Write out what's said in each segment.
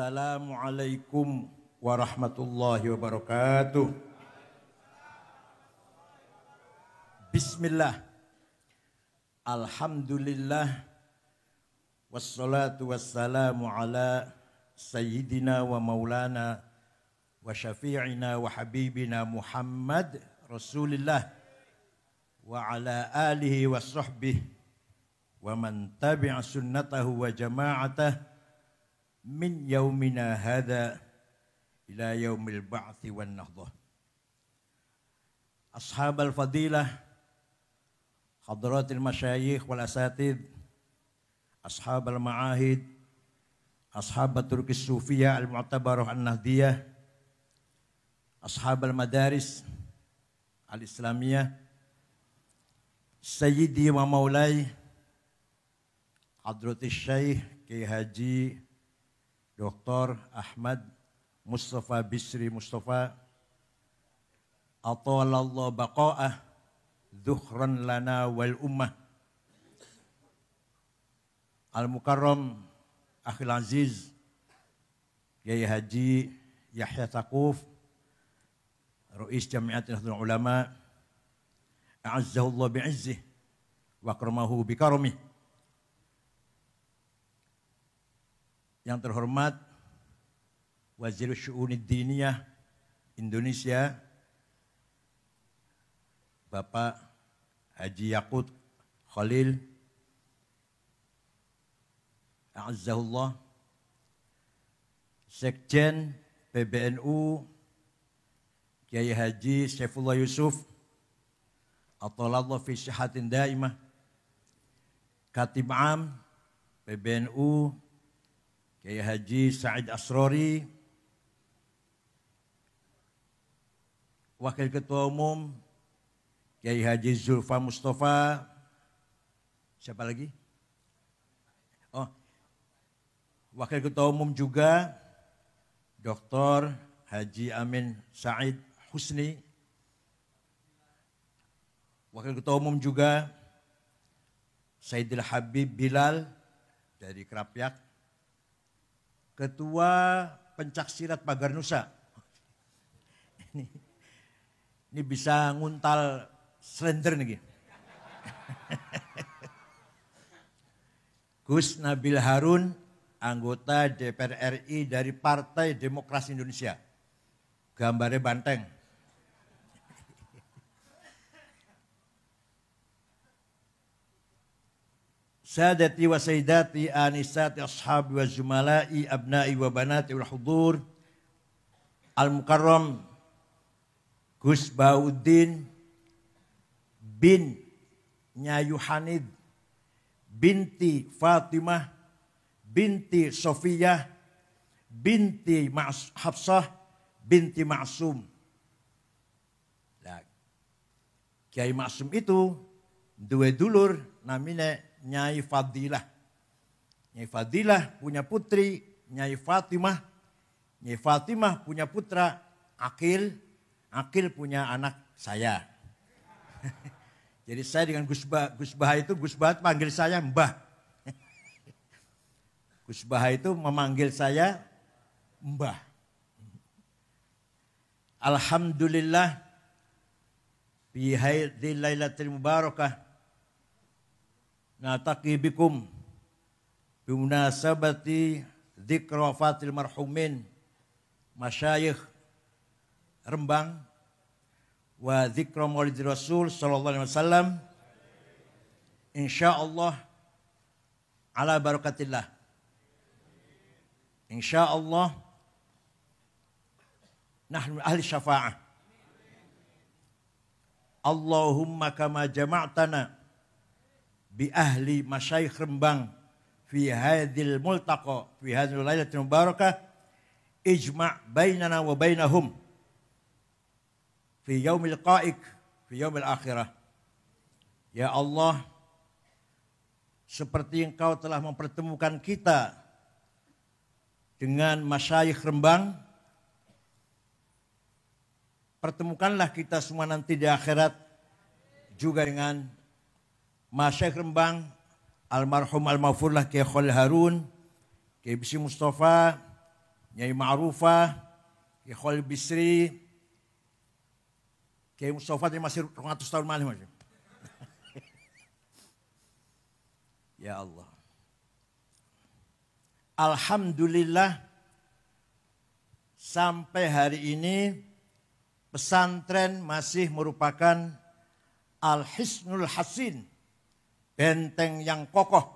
Assalamualaikum warahmatullahi wabarakatuh. Bismillah. Alhamdulillah. Wassalatu wassalamu ala sayyidina wa maulana wa syafi'ina wa habibina Muhammad Rasulillah wa ala alihi wa sahbihi wa man tabi'a sunnatahu wa jama'atah min yaumina hadha ila yaumil ba'thi wan nahdah. Ashabal fadilah, hadratil masyayikh wal asatid, ashabal ma'ahid, ashabat turkis sufiyah al-mu'tabarah an-nahdiyah, ashabal madaris al-islamiyah, sayyidi wa maulai hadratis syekh Kiai Haji Dr. Ahmad Mustafa Bisri Mustafa atalallahu baqa'ah dhukhran lana wal ummah al-mukarram akhil aziz Kiai Haji Yahya Taquf Rais Jamiat Nahdlatul Ulama a'azzahullah bi'izzih wa akramahu bikaramih. Yang terhormat Wazir Syu'unid Diniyah Indonesia Bapak Haji Yaqut Khalil a'azzahullah, Sekjen PBNU Kiai Haji Saifullah Yusuf atalallahu fi sihatin daimah, Katib Am PBNU Kiai Haji Said Asrori, Wakil Ketua Umum Kiai Haji Zulfa Mustafa, siapa lagi? Oh, Wakil Ketua Umum juga Dr. Haji Amin Said Husni, Wakil Ketua Umum juga Sayyidil Habib Bilal dari Krapyak, Ketua Pencaksilat Pagar Nusa. Ini bisa nguntal slender nih. Gus Nabil Harun, anggota DPR RI dari Partai Demokrasi Indonesia. Gambarnya banteng. Sadati wa sayyidati anisati ashabi wa zumala'i abna'i wa banati wal hudur al-mukarram Gus Bauddin bin Nyayu Hanid binti Fatimah binti Sofiyah binti Hafsah binti Ma'sum. Nah, Kiai Ma'sum itu dua dulur namanya Nyai Fadilah. Nyai Fadilah punya putri Nyai Fatimah. Nyai Fatimah punya putra Akil. Akil punya anak saya. Jadi saya dengan Gus Bah itu, Gus Bah panggil saya Mbah. Gus Bah itu memanggil saya Mbah. Alhamdulillah fi hadhil lailatul mubarakah nataqi bikum bimunasabati dzikra wafatil marhumin masyayikh Rembang wa dzikra maulid Rasul sallallahu alaihi wasallam insyaallah ala barakatillah. Insyaallah nahnu ahli syafa'ah. Allahumma kama jama'tana bi ahli masyayikh Rembang fi hadhil multaqa fi hadhil lailatul mubarakah ijma' bainana wa bainahum fi yaumil qaik fi yaumil akhirah. Ya Allah, seperti Engkau telah mempertemukan kita dengan masyayikh Rembang, pertemukanlah kita semua nanti di akhirat juga dengan masyayikh Rembang, almarhum al-maghfurlah Kiai Khalil Harun, Kiai Bisri Mustafa, Nyai Ma'rufah, Kiai Khalil Bisri, Kiai Mustafa ini masih 200 tahun malih masih. Ya Allah. Alhamdulillah sampai hari ini pesantren masih merupakan Al-Hisnul Hasin, benteng yang kokoh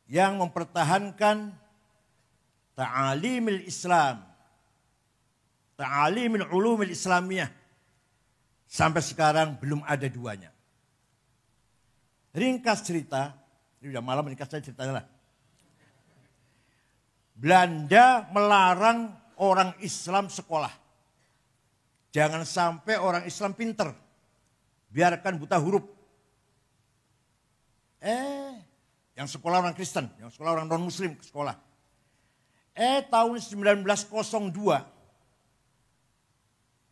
yang mempertahankan ta'alimil Islam, ta'alimil ulumil Islamiyah. Sampai sekarang belum ada duanya. Ringkas cerita, ini udah malam ringkas ceritanya lah. Belanda melarang orang Islam sekolah. Jangan sampai orang Islam pinter. Biarkan buta huruf. Yang sekolah orang Kristen, yang sekolah orang non-Muslim ke sekolah. Tahun 1902,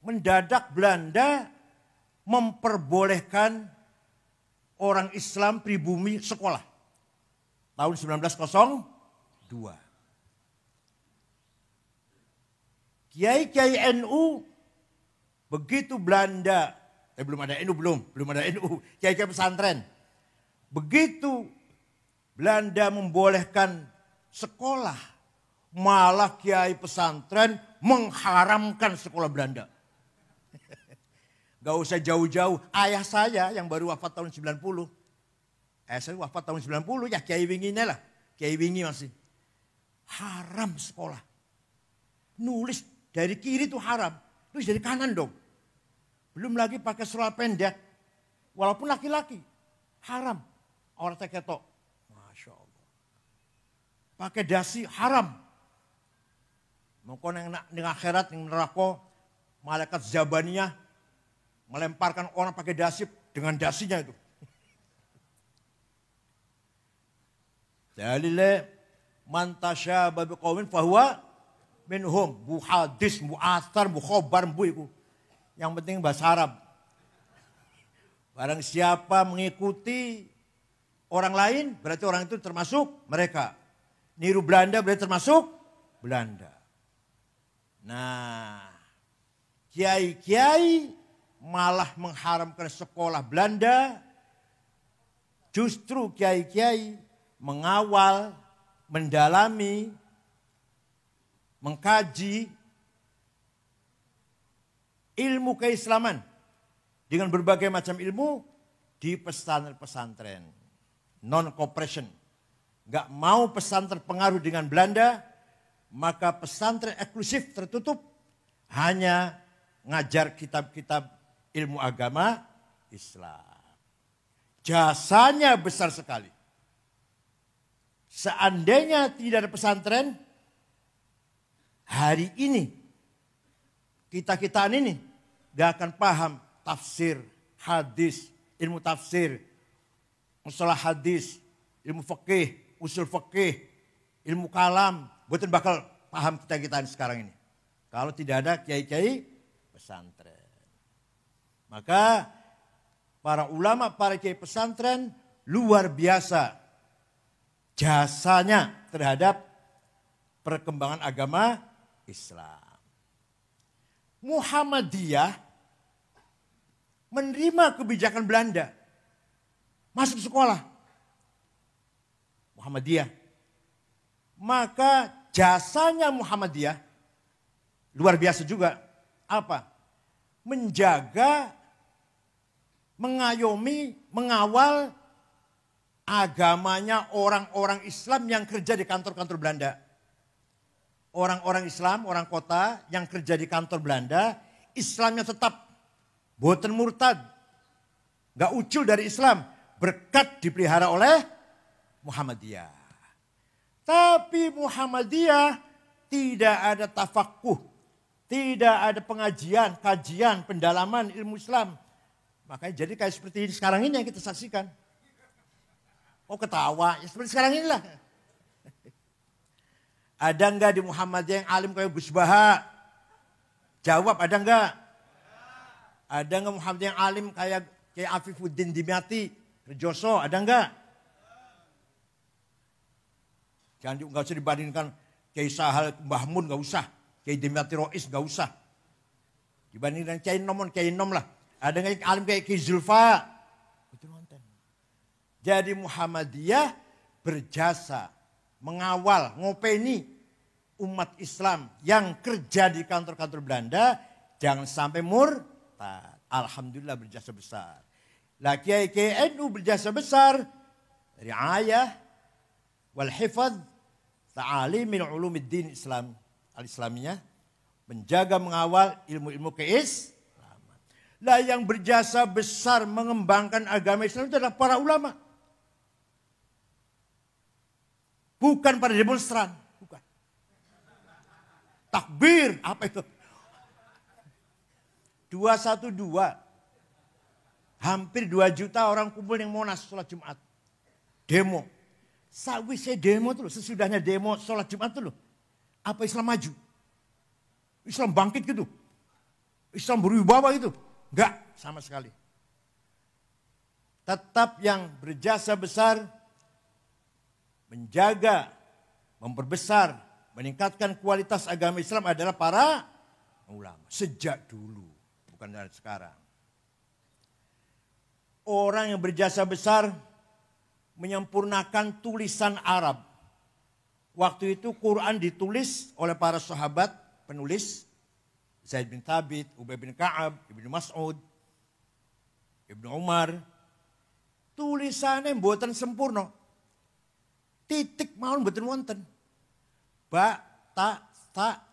mendadak Belanda memperbolehkan orang Islam pribumi sekolah. Tahun 1902. Kiai-kiai NU, begitu Belanda, belum ada NU, belum ada NU, kiai-kiai pesantren. Begitu Belanda membolehkan sekolah, malah kiai pesantren mengharamkan sekolah Belanda. Gak usah jauh-jauh, ayah saya yang baru wafat tahun 90. Ayah saya wafat tahun 90, ya Kiai Wingi lah, Kiai Wingi masih. Haram sekolah. Nulis dari kiri itu haram, tulis dari kanan dong. Belum lagi pakai seluar pendek, walaupun laki-laki, haram. Orang ketok, Masya Allah. Pakai dasi haram. Mungkin yang akhirat, yang neraka, malaikat Zabaniyah melemparkan orang pakai dasi dengan dasinya itu. Dalilnya man tasyaba biqaumin fahuwa minhum, bu hadis, bu asar, bu khobar, bu itu. Yang penting bahasa Arab. Barang siapa mengikuti orang lain, berarti orang itu termasuk mereka. Niru Belanda berarti termasuk Belanda. Nah, kiai-kiai malah mengharamkan sekolah Belanda. Justru kiai-kiai mengawal, mendalami, mengkaji ilmu keislaman dengan berbagai macam ilmu di pesantren-pesantren. Non-cooperation. Gak mau pesantren terpengaruh dengan Belanda, maka pesantren eksklusif tertutup hanya ngajar kitab-kitab ilmu agama Islam. Jasanya besar sekali. Seandainya tidak ada pesantren, hari ini, kita-kitaan ini gak akan paham tafsir, hadis, ilmu tafsir, mustalah hadis, ilmu fikih, usul fikih, ilmu kalam, bukan bakal paham kita-kitaan sekarang ini. Kalau tidak ada kiai-kiai pesantren. Maka para ulama, para kiai pesantren luar biasa jasanya terhadap perkembangan agama Islam. Muhammadiyah menerima kebijakan Belanda. Masuk sekolah. Muhammadiyah. Maka jasanya Muhammadiyah luar biasa juga. Apa? Menjaga, mengayomi, mengawal agamanya orang-orang Islam yang kerja di kantor-kantor Belanda. Orang-orang Islam, orang kota yang kerja di kantor Belanda, Islamnya tetap boten murtad. Gak ucul dari Islam, berkat dipelihara oleh Muhammadiyah. Tapi Muhammadiyah tidak ada tafakuh, tidak ada pengajian, kajian, pendalaman ilmu Islam. Makanya jadi kayak seperti ini sekarang ini yang kita saksikan. Oh ketawa, ya seperti sekarang inilah. Ada enggak di Muhammadiyah yang alim kayak Gus Baha? Jawab, ada enggak? Ada enggak Muhammadiyah yang alim kayak Afifuddin Dimyati, Rejoso, ada enggak? Jangan enggak usah dibandingkan Kiai Sahal Mbah Mun gak usah. Kiai Dimyati Rois gak usah. Dibanding dengan Kiai Nom lah. Ada yang alim kayak Kiai Zulfa. Itu nonton. Jadi Muhammadiyah berjasa mengawal, ngopeni umat Islam yang kerja di kantor-kantor Belanda. Jangan sampai murtad. Alhamdulillah berjasa besar. Lah Kiai NU berjasa besar. Riayah wal hifadz ta'alimil ulumiddin Islam al-Islamiyah, menjaga mengawal ilmu-ilmu keislaman. Lah yang berjasa besar mengembangkan agama Islam itu adalah para ulama. Bukan para demonstran, bukan. Takbir, apa itu? 212. Hampir 2 juta orang kumpul yang Monas sholat Jumat. Demo. Sawise demo tuh loh, sesudahnya demo sholat Jumat tuh loh. Apa Islam maju? Islam bangkit gitu? Islam berwibawa gitu? Enggak, sama sekali. Tetap yang berjasa besar, menjaga, memperbesar, meningkatkan kualitas agama Islam adalah para ulama. Sejak dulu, bukan dari sekarang. Orang yang berjasa besar menyempurnakan tulisan Arab. Waktu itu Quran ditulis oleh para sahabat penulis. Zaid bin Thabit, Ubay bin Ka'ab, Ibnu Mas'ud, Ibnu Umar. Tulisannya mboten sempurna. Titik mawon mboten wonten. Ba, ta,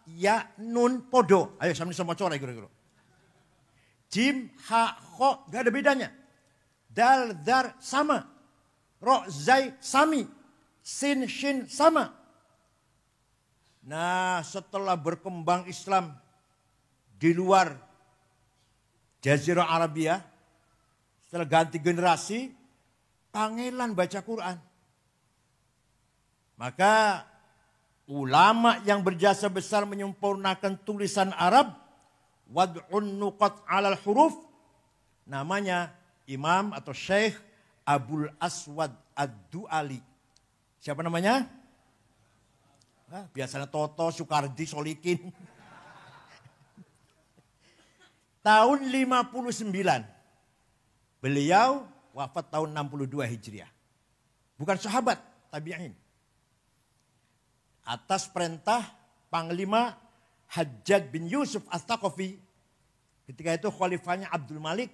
ya, nun, podo. Ayo sama-sama maca kira-kira. Jim, ha, kho, gak ada bedanya. Dal, dar, sama. Ro, zai, sami. Sin, shin, sama. Nah, setelah berkembang Islam di luar Jazirah Arabia, setelah ganti generasi, kangelan baca Quran. Maka ulama yang berjasa besar menyempurnakan tulisan Arab, wad'un nuqat 'alal huruf, namanya Imam atau Syekh Abul Aswad Ad-Du'ali. Siapa namanya? Biasanya Toto, Soekardi, Solikin. Tahun 59. Beliau wafat tahun 62 Hijriah. Bukan sahabat, tabi'in. Atas perintah Panglima Hajjaj bin Yusuf As-Saqafi. Ketika itu khalifahnya Abdul Malik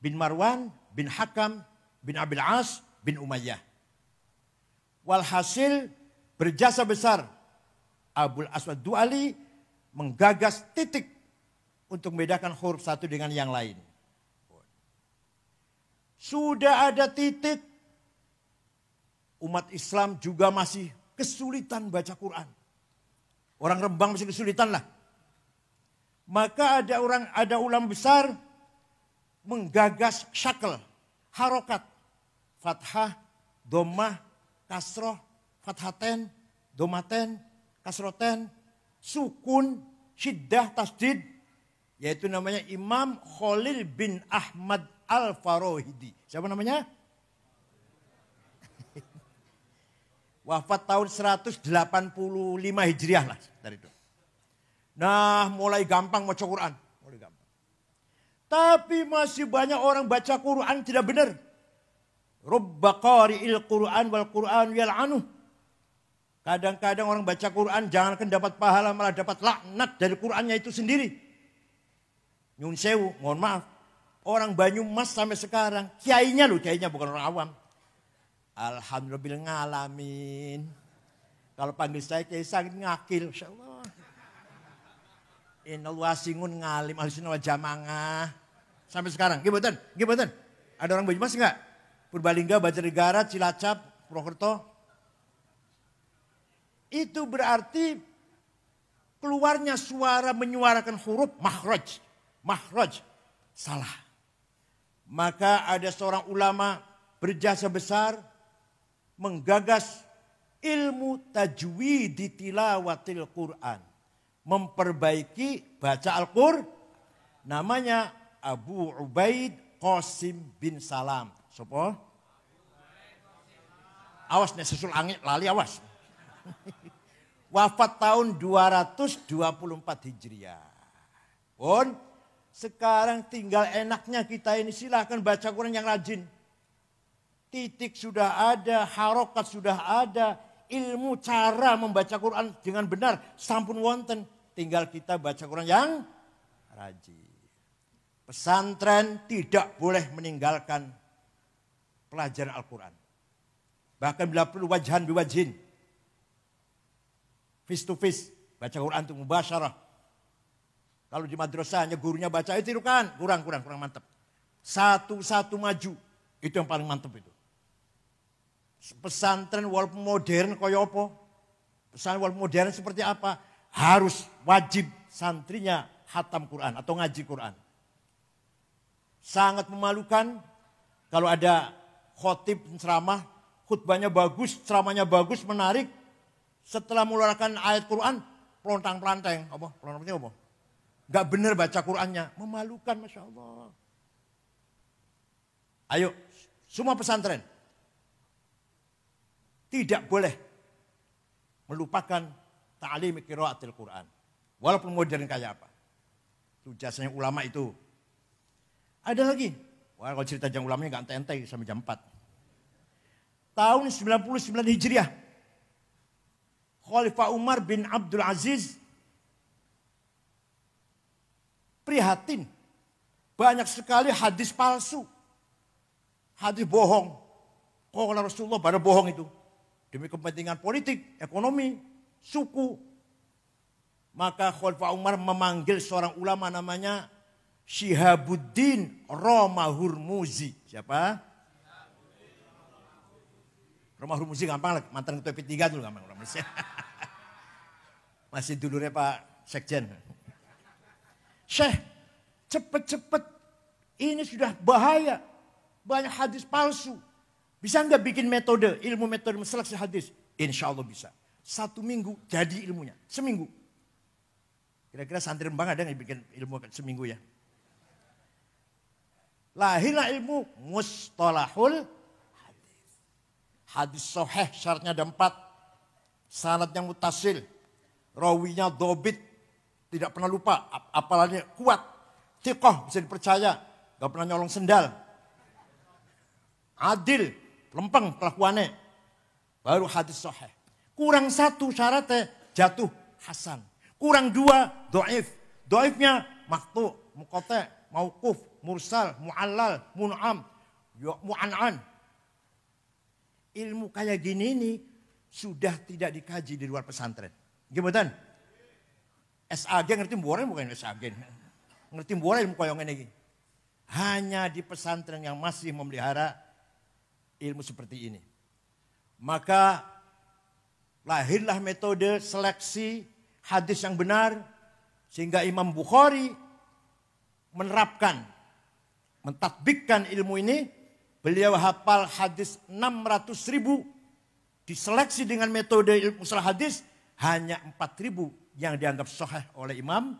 bin Marwan bin Hakam bin Abil As bin Umayyah. Walhasil berjasa besar Abul Aswad Du'ali menggagas titik untuk membedakan huruf satu dengan yang lain. Sudah ada titik, umat Islam juga masih kesulitan baca Quran. Orang Rembang masih kesulitan lah. Maka ada ulama besar menggagas syakl, harokat, fathah, dhammah, kasroh, fathaten, domaten, kasroten, sukun, syiddah, tasdid, yaitu namanya Imam Khalil bin Ahmad Al-Farohidi. Siapa namanya? Wafat tahun 185 Hijriah lah dari itu. Nah, mulai gampang baca Quran. Mulai gampang. Tapi masih banyak orang baca Quran tidak benar. Rubba qari'il Quran wal Quran yal'anuh. Kadang-kadang orang baca Quran jangankan dapat pahala malah dapat laknat dari Qurannya itu sendiri. Nyun sewu, mohon maaf. Orang Banyumas sampai sekarang, kiainya loh, kiainya bukan orang awam. Alhamdulillah ngalamin. Kalau panggil saya kiai sangat ngakil, insyaallah. Innal wasingun ngalim ahlusunnah wal jamaah. Sampai sekarang, gimana? Ada orang Banyumas enggak? Purbalingga, Banjarnegara, Cilacap, Purwokerto. Itu berarti keluarnya suara menyuarakan huruf makhraj, salah. Maka ada seorang ulama berjasa besar menggagas ilmu tajwid di tilawatil Quran, memperbaiki baca Al-Qur'an. Namanya Abu Ubaid Qasim bin Salam. Sopo? Awas nek sesul angin lali awas. wafat tahun 224 Hijriah. Pun sekarang tinggal enaknya kita ini silahkan baca Quran yang rajin. Titik sudah ada, harokat sudah ada, ilmu cara membaca Quran dengan benar sampun wonten. Tinggal kita baca Quran yang rajin. Pesantren tidak boleh meninggalkan pelajaran Al-Quran. Bahkan bila perlu wajhan biwajhin. Face to face. Baca Quran itu mubasyarah. Kalau di madrasahnya gurunya baca itu kan kurang mantap. Satu-satu maju. Itu yang paling mantap itu. Pesantren walaupun modern kaya apa? Pesantren walaupun modern seperti apa? Harus wajib santrinya khatam Quran atau ngaji Quran. Sangat memalukan kalau ada khotib ceramah, khutbahnya bagus, ceramahnya bagus, menarik. Setelah mengeluarkan ayat Quran, pelontang-pelanteng. Apa? Gak benar baca Qurannya. Memalukan, Masya Allah. Ayo, semua pesantren. Tidak boleh melupakan ta'lim qiraatil Quran. Walaupun modern kayak apa. Itu jasanya ulama itu. Ada lagi. Wah, kalau cerita jam ulamanya gak ente-ente sampai jam 4. Tahun 99 Hijriah. Khalifah Umar bin Abdul Aziz prihatin. Banyak sekali hadis palsu. Hadis bohong. Kalau Rasulullah pada bohong itu. Demi kepentingan politik, ekonomi, suku. Maka Khalifah Umar memanggil seorang ulama namanya Syihabuddin Roma Hurmuzi. Siapa? Roma Hurmuzi gampang lah. Mantan ketua P3 dulu gampang. Masih dulurnya Pak Sekjen. Syekh, cepet-cepet. Ini sudah bahaya. Banyak hadis palsu. Bisa nggak bikin metode, ilmu metode seleksi hadis? Insya Allah bisa. 1 minggu jadi ilmunya. Seminggu. Kira-kira santri Rembang ada yang bikin ilmu seminggu ya? Lahirlah ilmu mustalahul hadis. Hadis sahih syaratnya ada 4. Sanadnya mutasil. Rawinya dobit. Tidak pernah lupa. Apalagi kuat. Thiqah bisa dipercaya. Gak pernah nyolong sendal. Adil. Lempeng kelakuannya. Baru hadis sahih. Kurang 1 syaratnya jatuh hasan. Kurang 2 do'if. Do'ifnya maktu, muqata', mauquf, mursal, mu'allal, mun'am, mu'an'an. Ilmu kayak gini ini sudah tidak dikaji di luar pesantren. Gimana? SAG ngerti mbuare bukan SAG. Ngerti mbuare ilmu koyong ini. Hanya di pesantren yang masih memelihara ilmu seperti ini. Maka lahirlah metode seleksi hadis yang benar. Sehingga Imam Bukhari menerapkan, mentatbikkan ilmu ini. Beliau hafal hadis 600.000. Diseleksi dengan metode ilmu usul hadis. Hanya 4.000 yang dianggap sahih oleh Imam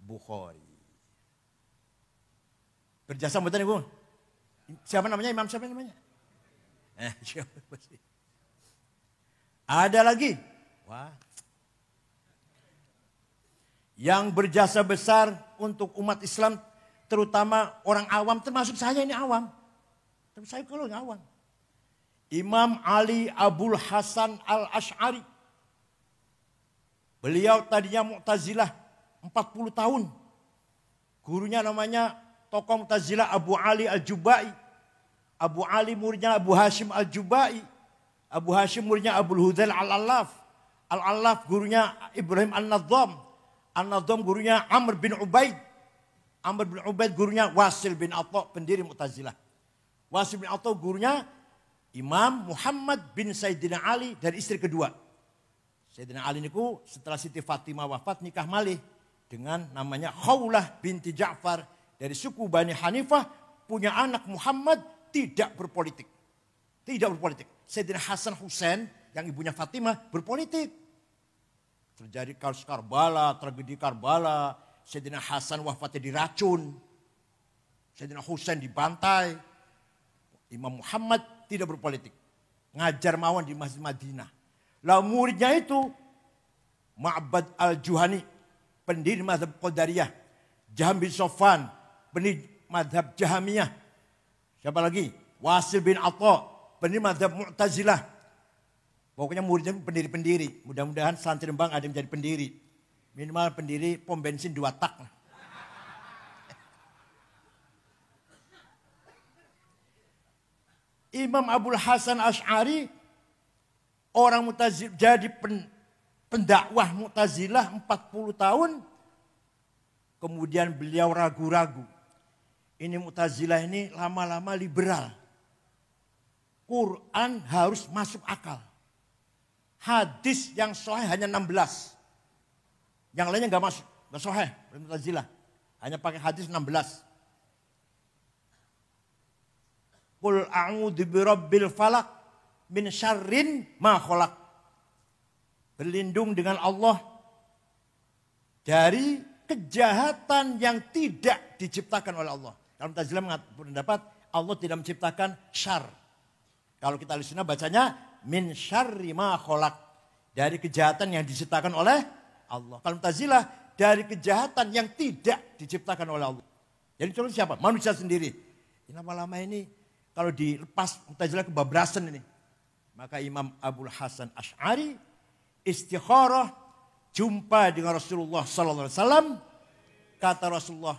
Bukhari. Berjasa betul Ibu. Siapa namanya? Imam siapa namanya? Ada lagi. Wah. Yang berjasa besar untuk umat Islam, terutama orang awam, termasuk saya ini awam. Tapi saya kalau nggak awam. Imam Ali Abul Hasan Al-Ash'ari. Beliau tadinya Mu'tazilah 40 tahun. Gurunya namanya tokoh Mu'tazilah Abu Ali Al-Jubai. Abu Ali muridnya Abu Hashim Al-Jubai. Abu Hashim muridnya Abu Hudail Al-Allaf. Al-Allaf gurunya Ibrahim Al-Nadham. Al-Nadham gurunya Amr bin Ubaid. Amr bin Ubaid gurunya Wasil bin Atta, pendiri Mu'tazilah. Wasil bin Atta gurunya Imam Muhammad bin Sayyidina Ali dari istri kedua. Sayyidina Ali niku setelah Siti Fatimah wafat nikah malih dengan namanya Khawlah binti Ja'far dari suku Bani Hanifah, punya anak Muhammad, tidak berpolitik. Tidak berpolitik. Sayyidina Hasan Husain yang ibunya Fatimah berpolitik. Terjadi kasus Karbala, tragedi Karbala. Sayyidina Hasan wafatnya diracun. Sayyidina Husain dibantai. Imam Muhammad tidak berpolitik. Ngajar mawon di Masjid Madinah. Lah muridnya itu Ma'bad al-Juhani, pendiri mazhab Qadariyah. Jaham bin Sofwan, pendiri mazhab Jahamiyah. Siapa lagi? Wasil bin Atha, pendiri mazhab Mu'tazilah. Pokoknya muridnya pendiri-pendiri. Mudah-mudahan santri Rembang ada yang menjadi pendiri. Minimal pendiri pom bensin 2 tak. Imam Abul Hasan Asy'ari, orang Mu'tazilah, jadi pendakwah Mu'tazilah 40 tahun. Kemudian beliau ragu-ragu. Ini Mu'tazilah ini lama-lama liberal. Quran harus masuk akal. Hadis yang sahih hanya 16. Yang lainnya nggak masuk, nggak sahih. Mu'tazilah hanya pakai hadis 16. Qul a'udzu birabbil falaq min syarrin ma khalaq. Berlindung dengan Allah dari kejahatan yang tidak diciptakan oleh Allah. Kalau Mu'tazilah berpendapat Allah tidak menciptakan syar. Kalau kita Ahlussunnah bacanya min syarri ma khalaq, dari kejahatan yang diciptakan oleh Allah. Kalau Mu'tazilah dari kejahatan yang tidak diciptakan oleh Allah. Jadi contoh siapa? Manusia sendiri. Lama-lama ini kalau dilepas Mu'tazilah kebablasan ini. Maka Imam Abul Hasan Asy'ari istikharah, jumpa dengan Rasulullah SAW. Kata Rasulullah,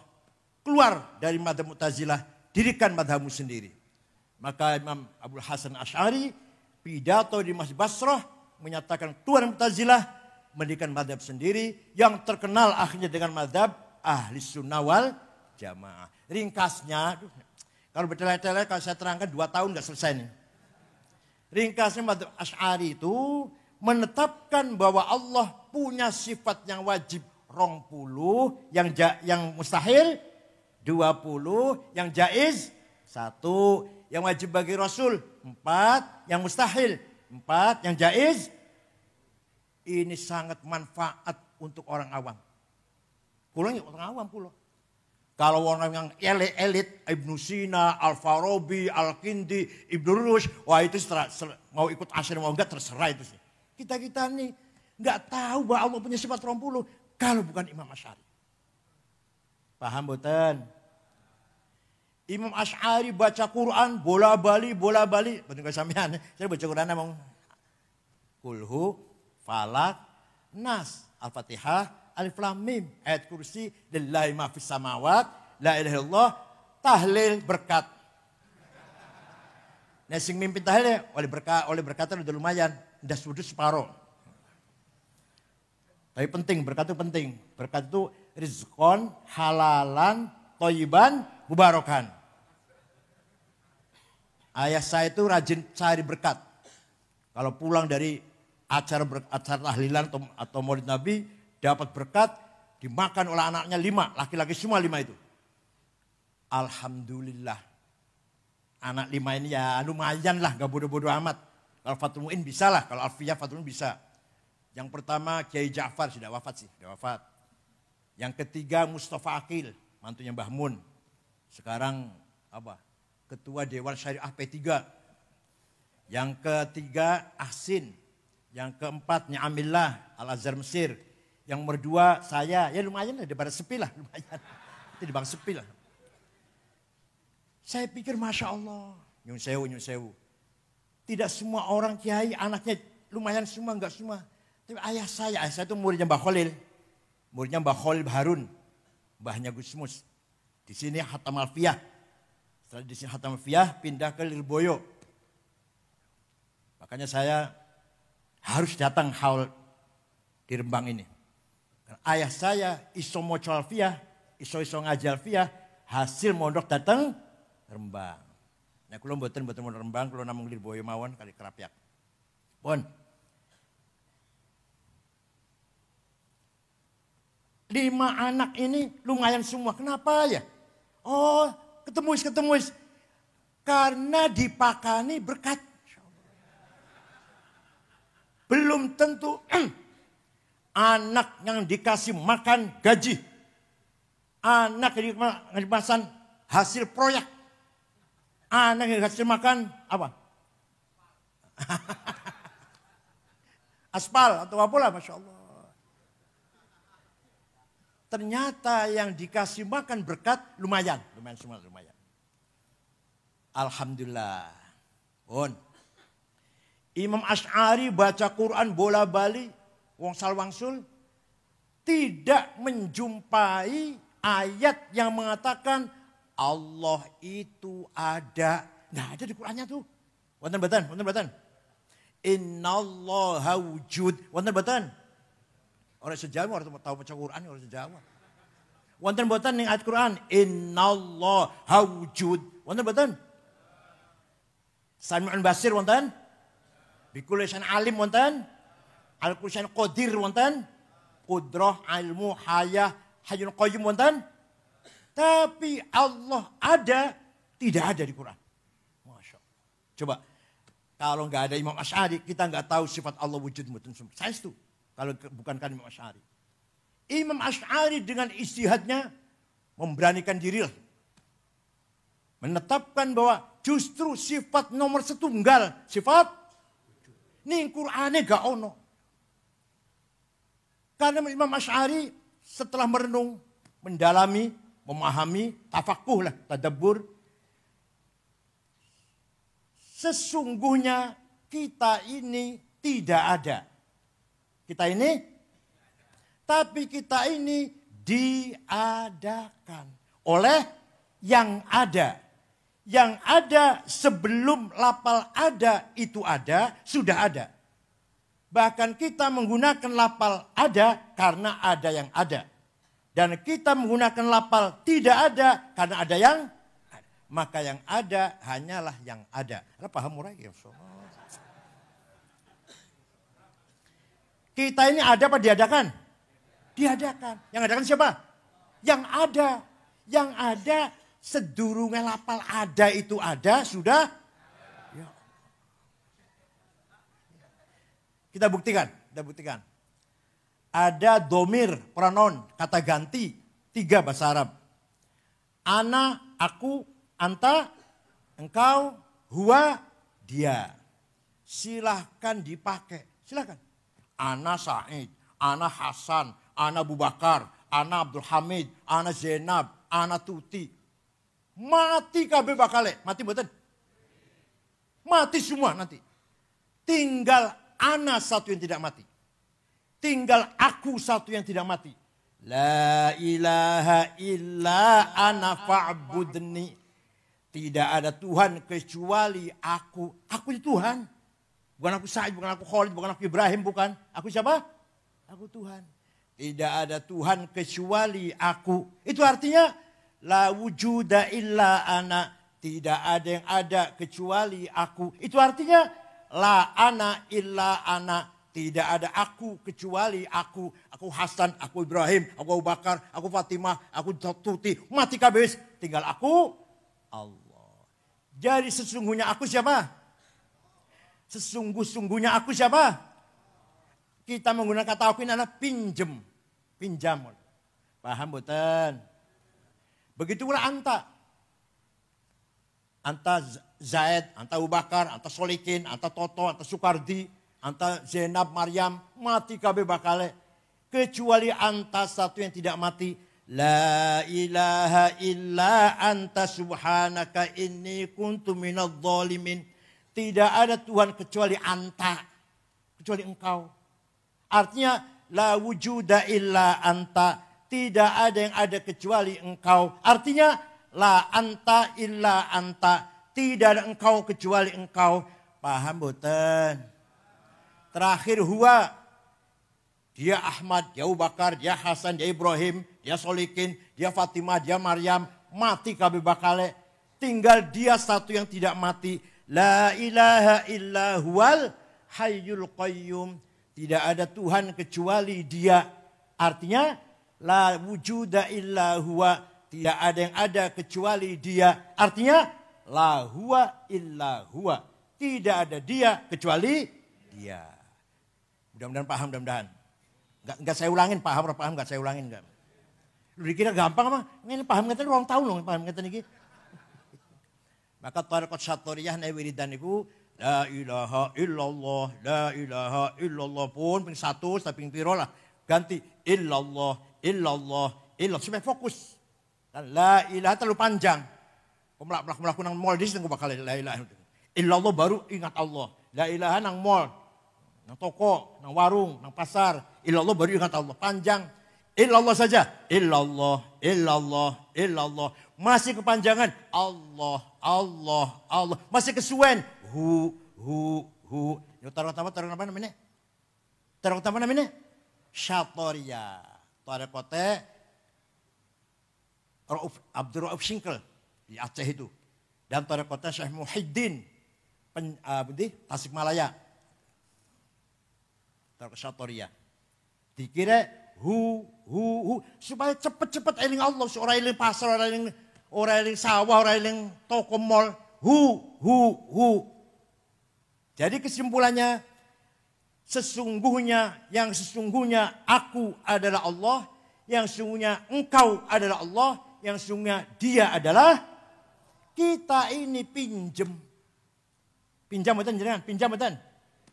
keluar dari mazhab Mu'tazilah, dirikan mazhabmu sendiri. Maka Imam Abul Hasan Asy'ari pidato di Masjid Basrah menyatakan keluar dari Mu'tazilah, mendirikan mazhab sendiri yang terkenal akhirnya dengan mazhab Ahli Sunnah wal Jamaah. Ringkasnya, kalau bertele-tele kalau saya terangkan 2 tahun nggak selesai nih. Ringkasnya mazhab Asy'ari itu menetapkan bahwa Allah punya sifat yang wajib 20, yang mustahil 20, yang jaiz 1, yang wajib bagi Rasul 4, yang mustahil 4, yang jaiz. Ini sangat manfaat untuk orang awam. Pulang ya orang awam pulang. Kalau orang yang elit, Ibnu Sina, Al-Farabi, Al-Kindi, Ibnu Rushd, wah itu mau ikut asyir mau enggak terserah itu sih. Kita nih enggak tahu bahwa Allah punya sifat 20 kalau bukan Imam Asy'ari. Paham boten? Imam Asy'ari baca Quran bola-bali. Betul enggak sampean? Saya baca Quran emang Kulhu, Falak, Nas, Al-Fatihah, Alif Lam Mim, ayat kursi, lillahi ma fis samawat, la ilaha illallah, tahlil berkat. Nah sing mimpin tahlil oleh berkatan udah lumayan, udah sudut separuh. Tapi penting, berkat itu penting. Berkat itu rizqon, halalan, thayyiban, mubarakan. Ayah saya itu rajin cari berkat. Kalau pulang dari acara tahlilan atau maulid Nabi, dapat berkat, dimakan oleh anaknya 5, laki-laki semua 5 itu. Alhamdulillah. Anak 5 ini ya lumayan lah, gak bodoh-bodoh amat. Kalau Fathul Mu'in bisa lah, kalau Alfiyah Fathul Mu'in bisa. Yang pertama Kiai Ja'far, sudah wafat. Yang ketiga Mustafa Aqil, mantunya Mbah Mun. Sekarang Ketua Dewan Syariah P3. Yang ketiga Ahsin. Yang keempat Ni'amillah Al-Azhar Mesir. Yang berdua saya, ya lumayan lah, daripada sepi lah, lumayan. Itu di bang sepi lah. Saya pikir Masya Allah, nyun sewu. Tidak semua orang kiai, anaknya lumayan semua, enggak semua. Tapi ayah saya itu muridnya Mbah Khalil. Muridnya Mbah Khalil Harun. Mbahnya Gusmus. Di sini Hatam Alfiyah. Setelah di sini Hatam Alfiyah, pindah ke Lirboyo. Makanya saya harus datang haul di Rembang ini. Ayah saya iso moco alfiyah, iso ngaji alfiyah, hasil mondok datang Rembang. Nah kalau mboten mondok Rembang, kalau namung Lirboyo mawon kali Kerapyak. Pun 5 anak ini lumayan semua. Kenapa ya? Oh, ketemu. Karena dipakani berkat. Belum tentu anak yang dikasih makan gaji. Anak yang dikasih makan hasil proyek. Anak yang dikasih makan apa? Aspal atau apalah, Masya Allah. Ternyata yang dikasih makan berkat lumayan semua lumayan. Alhamdulillah. Pun. Imam Asy'ari baca Quran bola balik, wong salwangsul, tidak menjumpai ayat yang mengatakan Allah itu ada. Nah, ada di Qurannya tuh. Wonten mboten? Innallaha wujud. Wonten mboten? Orang sejawa orang tahu baca Quran orang sejawa. Wonten mboten ning ayat Quran innallaha wujud. Wonten mboten? Sami'un basir wonten? Bikulli syai'in alim wonten? Al-kulli syai'in qadir wonten? Qudrah, ilmu, hayah, hayyul qayyum wonten? Tapi Allah ada, tidak ada di Quran. Masya Allah. Coba, kalau nggak ada Imam Asy'ari, kita nggak tahu sifat Allah wujud. Saya itu, kalau bukan Imam Asy'ari. Imam Asy'ari dengan ijtihadnya memberanikan diri. Menetapkan bahwa justru sifat nomor setunggal, sifat ini Qur'annya gak ono. Karena Imam Asy'ari setelah merenung, mendalami, memahami, tafakuh lah, tadabbur. Sesungguhnya kita ini tidak ada. Kita ini, tapi kita ini diadakan oleh yang ada. Yang ada sebelum lafal ada itu ada, sudah ada. Bahkan kita menggunakan lafal ada karena ada yang ada. Dan kita menggunakan lafal tidak ada karena ada yang ada. Maka yang ada hanyalah yang ada. Anda paham murah ya? Kita ini ada apa diadakan? Diadakan. Yang adakan siapa? Yang ada. Yang ada sedurunge lafal ada itu ada sudah. Ya. Kita buktikan. Ada domir, pronoun, kata ganti, 3 bahasa Arab. Ana, aku, anta, engkau, huwa, dia. Silahkan dipakai, silahkan. Ana Said, ana Hasan, ana Abu Bakar, ana Abdul Hamid, ana Zainab, ana Tuti. Mati kabeh bakale, mati mboten? Mati semua nanti. Tinggal ana satu yang tidak mati. Tinggal aku satu yang tidak mati. La ilaha illa ana fa'budni. Tidak ada Tuhan kecuali aku. Aku itu Tuhan. Bukan aku Sa'id, bukan aku Khalid, bukan aku Ibrahim, bukan. Aku siapa? Aku Tuhan. Tidak ada Tuhan kecuali aku. Itu artinya la wujuda illa ana. Tidak ada yang ada kecuali aku. Itu artinya la ana illa ana. Tidak ada aku kecuali aku. Aku Hasan, aku Ibrahim, aku Abu Bakar, aku Fatimah, aku Tuti. Mati kabeh. Tinggal aku Allah. Jadi sesungguhnya aku siapa? Sesungguh-sungguhnya aku siapa? Kita menggunakan kata aku ini adalah pinjam. Pinjam. Paham betul? Begitu pula anta. Anta Zaid, anta Abu Bakar, anta Solikin, anta Toto, anta Sukardi. Anta Zainab, Maryam, mati kabeh bakale. Kecuali anta satu yang tidak mati. La ilaha illa anta subhanaka inni kuntu minadh dhalimin. Tidak ada Tuhan kecuali anta. Kecuali engkau. Artinya la wujuda illa anta. Tidak ada yang ada kecuali engkau. Artinya la anta illa anta. Tidak ada engkau kecuali engkau. Paham boten? Terakhir huwa. Dia Ahmad, dia Abu Bakar, dia Hasan, dia Ibrahim, dia Solikin, dia Fatimah, dia Maryam. Mati kabeh bakale. Tinggal dia satu yang tidak mati. La ilaha illa huwal hayyul qayyum. Tidak ada Tuhan kecuali dia. Artinya la wujuda illa huwa. Tidak ada yang ada kecuali dia. Artinya la huwa illa huwa. Tidak ada dia kecuali dia. Mudah-mudahan paham, mudah-mudahan. Enggak saya ulangin, paham enggak saya ulangin enggak. Lu dikira gampang apa? Ini paham ngeten orang tahu loh, paham ngeten iki. Maka tariqat syatoriyah naik wiridan niku la ilaha illallah, la ilaha illallah pun ping 1 tapi ping piro lah. Ganti illallah, illallah, illallah. Supaya fokus. Dan la ilaha terlalu panjang. Melaku nang mall dis nang bakal la ilaha. Illallah baru ingat Allah. La ilaha nang mall, nang toko, nang warung, nang pasar. Illallah baru ingat Allah. Panjang. Illallah saja. Illallah, illallah, illallah. Masih kepanjangan. Allah, Allah, Allah. Masih kesuwen. Hu. Yo taruh apa namanya? Taruh apa namanya? Syatoria. Tarekote Abdul Rauf Singkel di Aceh itu. Dan tarekote Syekh Muhyiddin di Tasikmalaya. Tarekote Syatoria. Dikira hu supaya cepet-cepet eling Allah, orang eling pasar, orang eling sawah, orang eling toko mall. Hu. Jadi kesimpulannya, yang sesungguhnya aku adalah Allah, yang sesungguhnya engkau adalah Allah, yang sesungguhnya dia adalah kita ini pinjem. Pinjam betul jenengan, pinjam betul.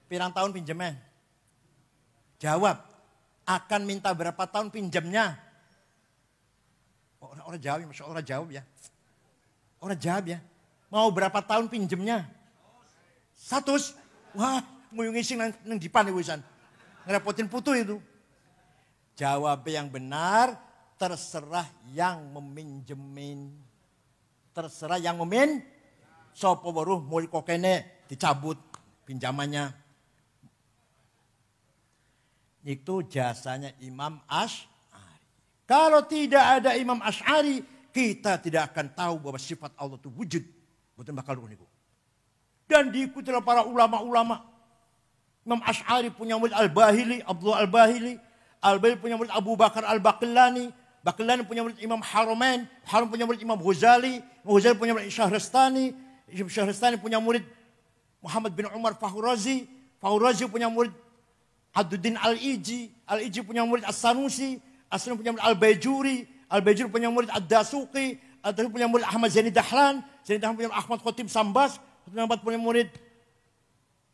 Pirang tahun pinjemnya? Jawab, akan minta berapa tahun pinjamnya? Orang jawab, masya Allah jawab ya. Orang jawab ya. Mau berapa tahun pinjemnya? 100. Wah, mau ngising nang dipan wisan. Ngerepotin putu itu. Jawab yang benar, terserah yang meminjemin. Terserah yang sopo baru mulai kokene dicabut pinjamannya. Itu jasanya Imam Asy'ari. Kalau tidak ada Imam Asy'ari, kita tidak akan tahu bahwa sifat Allah itu wujud. Betul bakal uniku. Dan diikuti oleh para ulama-ulama. Imam Asy'ari punya murid Al-Bahili, Abdullah Al-Bahili. Al-Bahili punya murid Abu Bakar Al-Baqillani. Baqillani punya murid Imam Haramain. Haram punya murid Imam Ghazali. Ghazali punya murid Syahrastani. Syahrastani punya murid Muhammad bin Umar Fahurazi. Fahurazi punya murid Abduddin Al-Iji. Al-Iji punya murid As-Sanusi. As-Sanusi punya murid Al-Bajuri. Al-Bajuri punya murid Ad-Dasuqi. Ad-Dasuqi punya murid Ahmad Zaini Dahlan. Zaini Dahlan punya Ahmad Khotib Sambas. Ahmad punya murid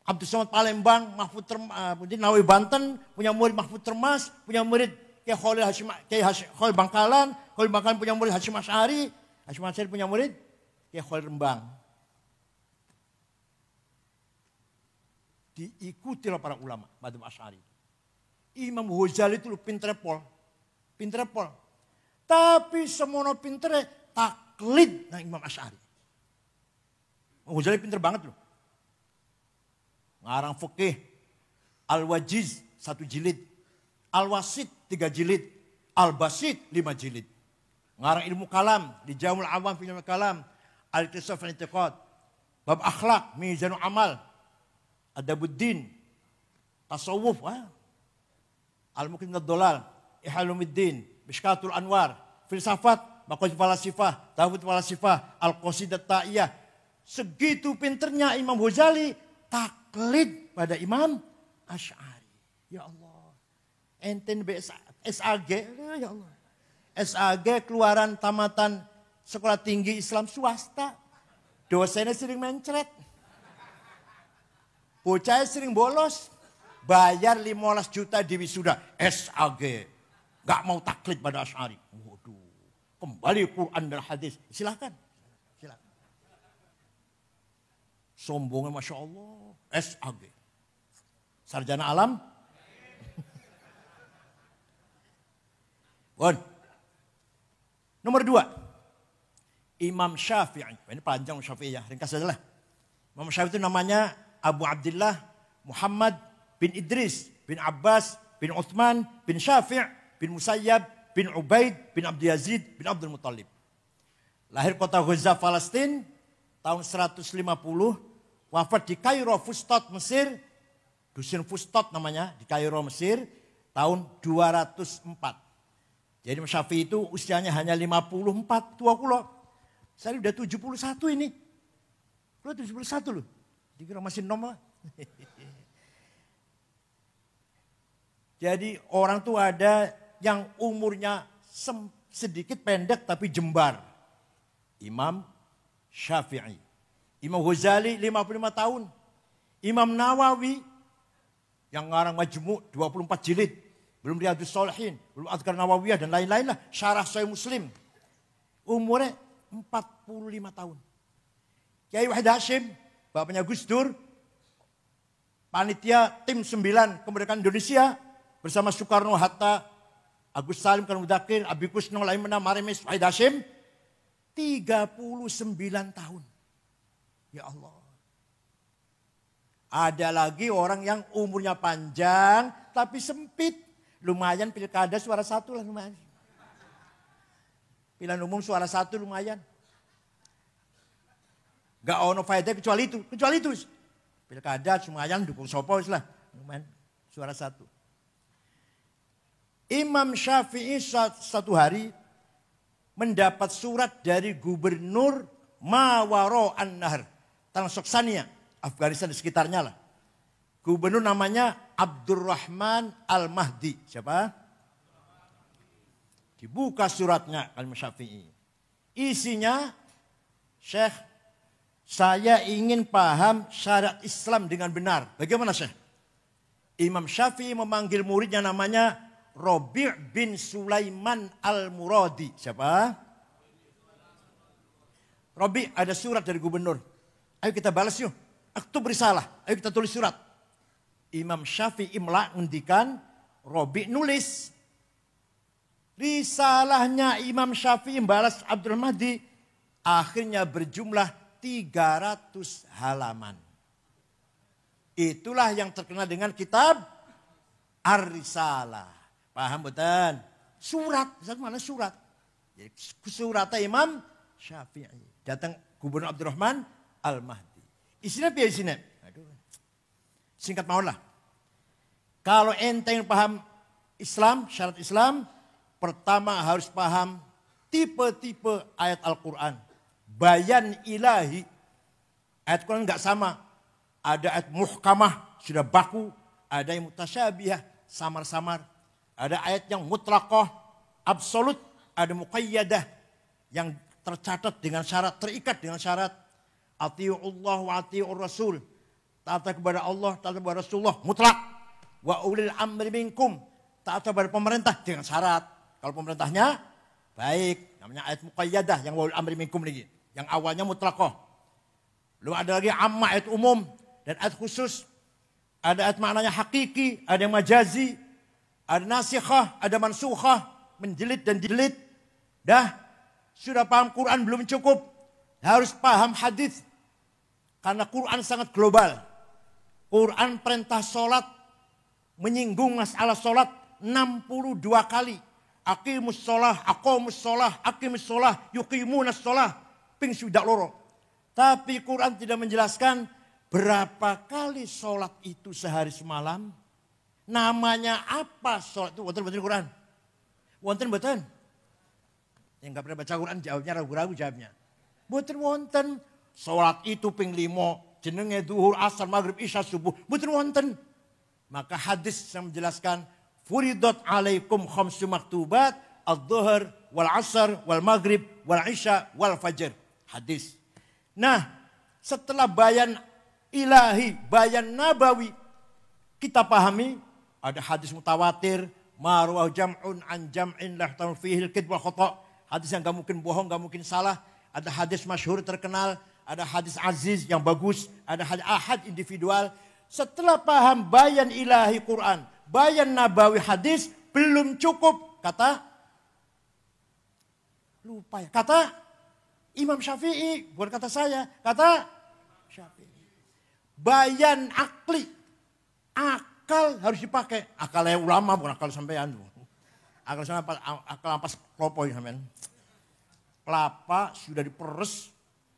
Abdul Somad Palembang. Mahfud Nawawi Banten. Punya murid Mahfud Termas. Punya murid Kiai Khalil Bangkalan. Khalil Bangkalan punya murid Hasyim Asy'ari. Hasyim Asy'ari punya murid Kiai Khalil Rembang. Diikuti oleh para ulama madzhab Asy'ari. Imam Ghazali itu pinterepol. Tapi semono pintere taklid nang Imam Asy'ari. Imam Ghazali pinter banget loh. Ngarang fikih Al-Wajiz 1 jilid, Al-Wasit 3 jilid, Al-Basit 5 jilid. Ngarang ilmu kalam di Jamul Awam fi Ilmu Kalam, Al-Iqtisad fil I'tiqad, bab akhlak, Mizanul Amal, Adabuddin, Tasawuf, Al-Muqim Ad-Dolal, Ihalumuddin, Mishkatul Anwar, Filsafat, Maqasid Falasifah, Tawhid Falasifah, Al-Qasidah Ta'iyah. Segitu pinternya Imam Ghazali taklid pada Imam Asy'ari. Ya Allah. Enten SAG, ya Allah. SAG keluaran tamatan sekolah tinggi Islam swasta. Dosennya sering mencret. Bocahnya sering bolos. Bayar 15 juta di wisuda. SAG. Gak mau taklid pada Asy'ari. Waduh. Kembali Quran dan hadis. Silakan. Sombongnya Masya Allah. SAG. Sarjana alam. Bon. Nomor 2. Imam Syafi'i. Ini panjang Syafi'i ya. Ringkas saja lah. Imam Syafi'i itu namanya Abu Abdullah Muhammad bin Idris bin Abbas bin Uthman bin Syafi' bin Musayyab bin Ubaid bin Abdul Yazid bin Abdul Muttalib. Lahir kota Gaza, Palestina tahun 150. Wafat di Kairo, Fustat, Mesir. Dusun Fustat namanya di Kairo, Mesir. Tahun 204. Jadi Imam Syafi'i itu usianya hanya 54, tua kulo. Saya udah 71 ini. Udah 71 loh. Dikira masih nom lah. Jadi orang tuh ada yang umurnya sedikit pendek tapi jembar. Imam Syafi'i. Imam Ghazali 55 tahun. Imam Nawawi yang ngarang Majmu' 24 jilid. belum Riyadhus Shalihin, belum Adhkar Nawawiyah dan lain-lain lah. Syarah Sahih Muslim. Umurnya 45 tahun. Kiai Wahid Hashim, bapaknya Gus Dur, panitia tim 9 kemerdekaan Indonesia bersama Soekarno, Hatta, Agus Salim, Khan Mudakir, Abi Kusno, Laimena, Marimis, Wahid Hashim. 39 tahun. Ya Allah. Ada lagi orang yang umurnya panjang tapi sempit. Lumayan pilkada suara 1 lah lumayan. Pilihan umum suara 1 lumayan. Gak ono faedah kecuali itu. Kecuali itu. Pilkada lumayan dukung sopo lah. Lumayan suara 1. Imam Syafi'i satu hari mendapat surat dari gubernur Mawaro An-Nahr. Tanah Soksania, Afghanistan di sekitarnya lah. Gubernur namanya Abdurrahman Al-Mahdi. Siapa? Dibuka suratnya Imam Syafi'i. Isinya, Syekh, saya ingin paham syariat Islam dengan benar. Bagaimana Syekh? Imam Syafi'i memanggil muridnya namanya Robi' bin Sulaiman Al-Muradi. Siapa? Robi' ada surat dari gubernur. Ayo kita balas yuk. Aktub risalah. Ayo kita tulis surat. Imam Syafi'i ngendikan, Robi' nulis. Risalahnya Imam Syafi'i balas Abdul Mahdi akhirnya berjumlah 300 halaman. Itulah yang terkenal dengan kitab Ar-Risalah. Paham betul? Surat. Mana surat? Suratnya Imam Syafi'i. Datang Gubernur Abdurrahman Al-Mahdi. Isinya apa isinya? Aduh. Singkat mohon lah. Kalau ente yang paham Islam, syarat Islam, pertama harus paham tipe-tipe ayat Al-Quran. Bayan ilahi. Ayat Quran enggak sama. Ada ayat muhkamah, sudah baku. Ada yang mutasyabihah, samar-samar. Ada ayat yang mutlaqah, absolut. Ada muqayyadah, yang tercatat dengan syarat, terikat dengan syarat. Ati'ullah wa ati'ur rasul. Taat kepada Allah, taat kepada Rasulullah, mutlak. Wa ulil amri minkum. Taat kepada pemerintah dengan syarat. Kalau pemerintahnya baik, namanya ayat muqayyadah yang wa ulil amri minkum lagi. Yang awalnya mutlaqah. Lalu ada lagi amma, ayat umum dan ayat khusus. Ada ayat maknanya hakiki, ada yang majazi, ada nasikhah, ada mansukhah, menjilid dan jilid. Dah, sudah paham Quran belum cukup. Harus paham hadis. Karena Quran sangat global. Quran perintah sholat menyinggung masalah sholat 62 kali. Aqimus sholah, aqomus sholah, aqimus sholah, yuqimunas sholah. Ping sudah loro. Tapi Quran tidak menjelaskan berapa kali sholat itu sehari semalam. Namanya apa sholat itu? Wonten Quran. Wonten betul. Yang gak pernah baca Quran jawabnya ragu-ragu jawabnya. Wonten. Sholat itu ping 5. Jenenge duhur, asar, maghrib, isya, subuh. Betul wonten. Maka hadis yang menjelaskan. Furidat alaikum khamsu maktubat. Al-dhuhr, wal-asar, wal-maghrib, wal-isya, wal-fajr. Hadis. Nah, setelah bayan ilahi, bayan nabawi. Kita pahami. Ada hadis mutawatir. Marwah jam'un an jam'in lahtamul fihil kid wal khata'. Hadis yang gak mungkin bohong, gak mungkin salah. Ada hadis masyhur terkenal. Ada hadis aziz yang bagus. Ada hadis ahad individual. Setelah paham bayan ilahi Quran, bayan nabawi hadis, belum cukup. Kata Imam Syafi'i. Bukan kata saya. Kata Syafi'i. Bayan akli. Akal harus dipakai. Akalnya ulama bukan akal sampean. Akal sampean akal ampas klopo sampean. Kelapa sudah diperes.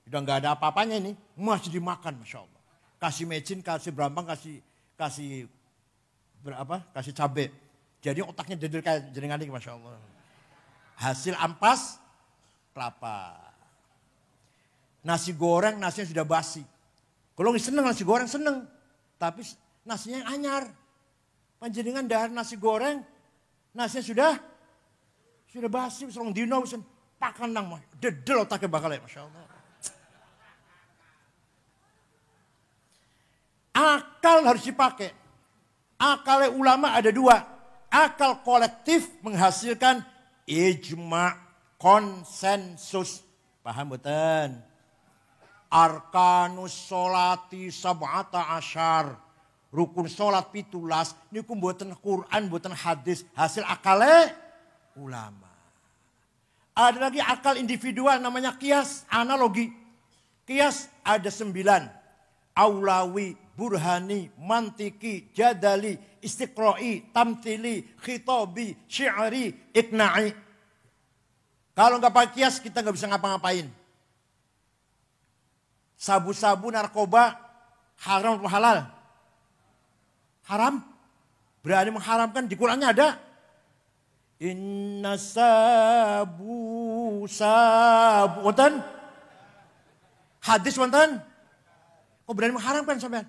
Udah nggak ada apa-apanya ini, masih dimakan, masya Allah. Kasih mecin, kasih berambang, kasih cabai. Jadi otaknya jadi kayak jaringan ini, masya Allah. Hasil ampas kelapa. Nasi goreng, nasinya sudah basi. Kalau nggak seneng nasi goreng seneng, tapi nasinya yang anyar. Panjenengan dahar nasi goreng, nasinya sudah basi, serong dino, pakan nang, dedel otaknya bakal ya, masya Allah. Akal harus dipakai. Akalnya ulama ada 2. Akal kolektif menghasilkan ijma, konsensus. Paham betul? Arkanus sholati sab'ata asyar. Rukun sholat 17. Ini buatan Quran, buatan hadis. Hasil akale ulama. Ada lagi akal individual namanya kias, analogi. Kias ada 9. Aulawi, burhani, mantiki, jadali, istiqra'i, tamtili, khitabi, syi'ari, ikna'i. Kalau nggak pakai kias kita nggak bisa ngapa-ngapain. Sabu-sabu, narkoba, haram atau halal? Haram. Berani mengharamkan, di Qurannya ada. Inna sabu. Wonten? Hadis wonten? Kok berani mengharamkan sampean?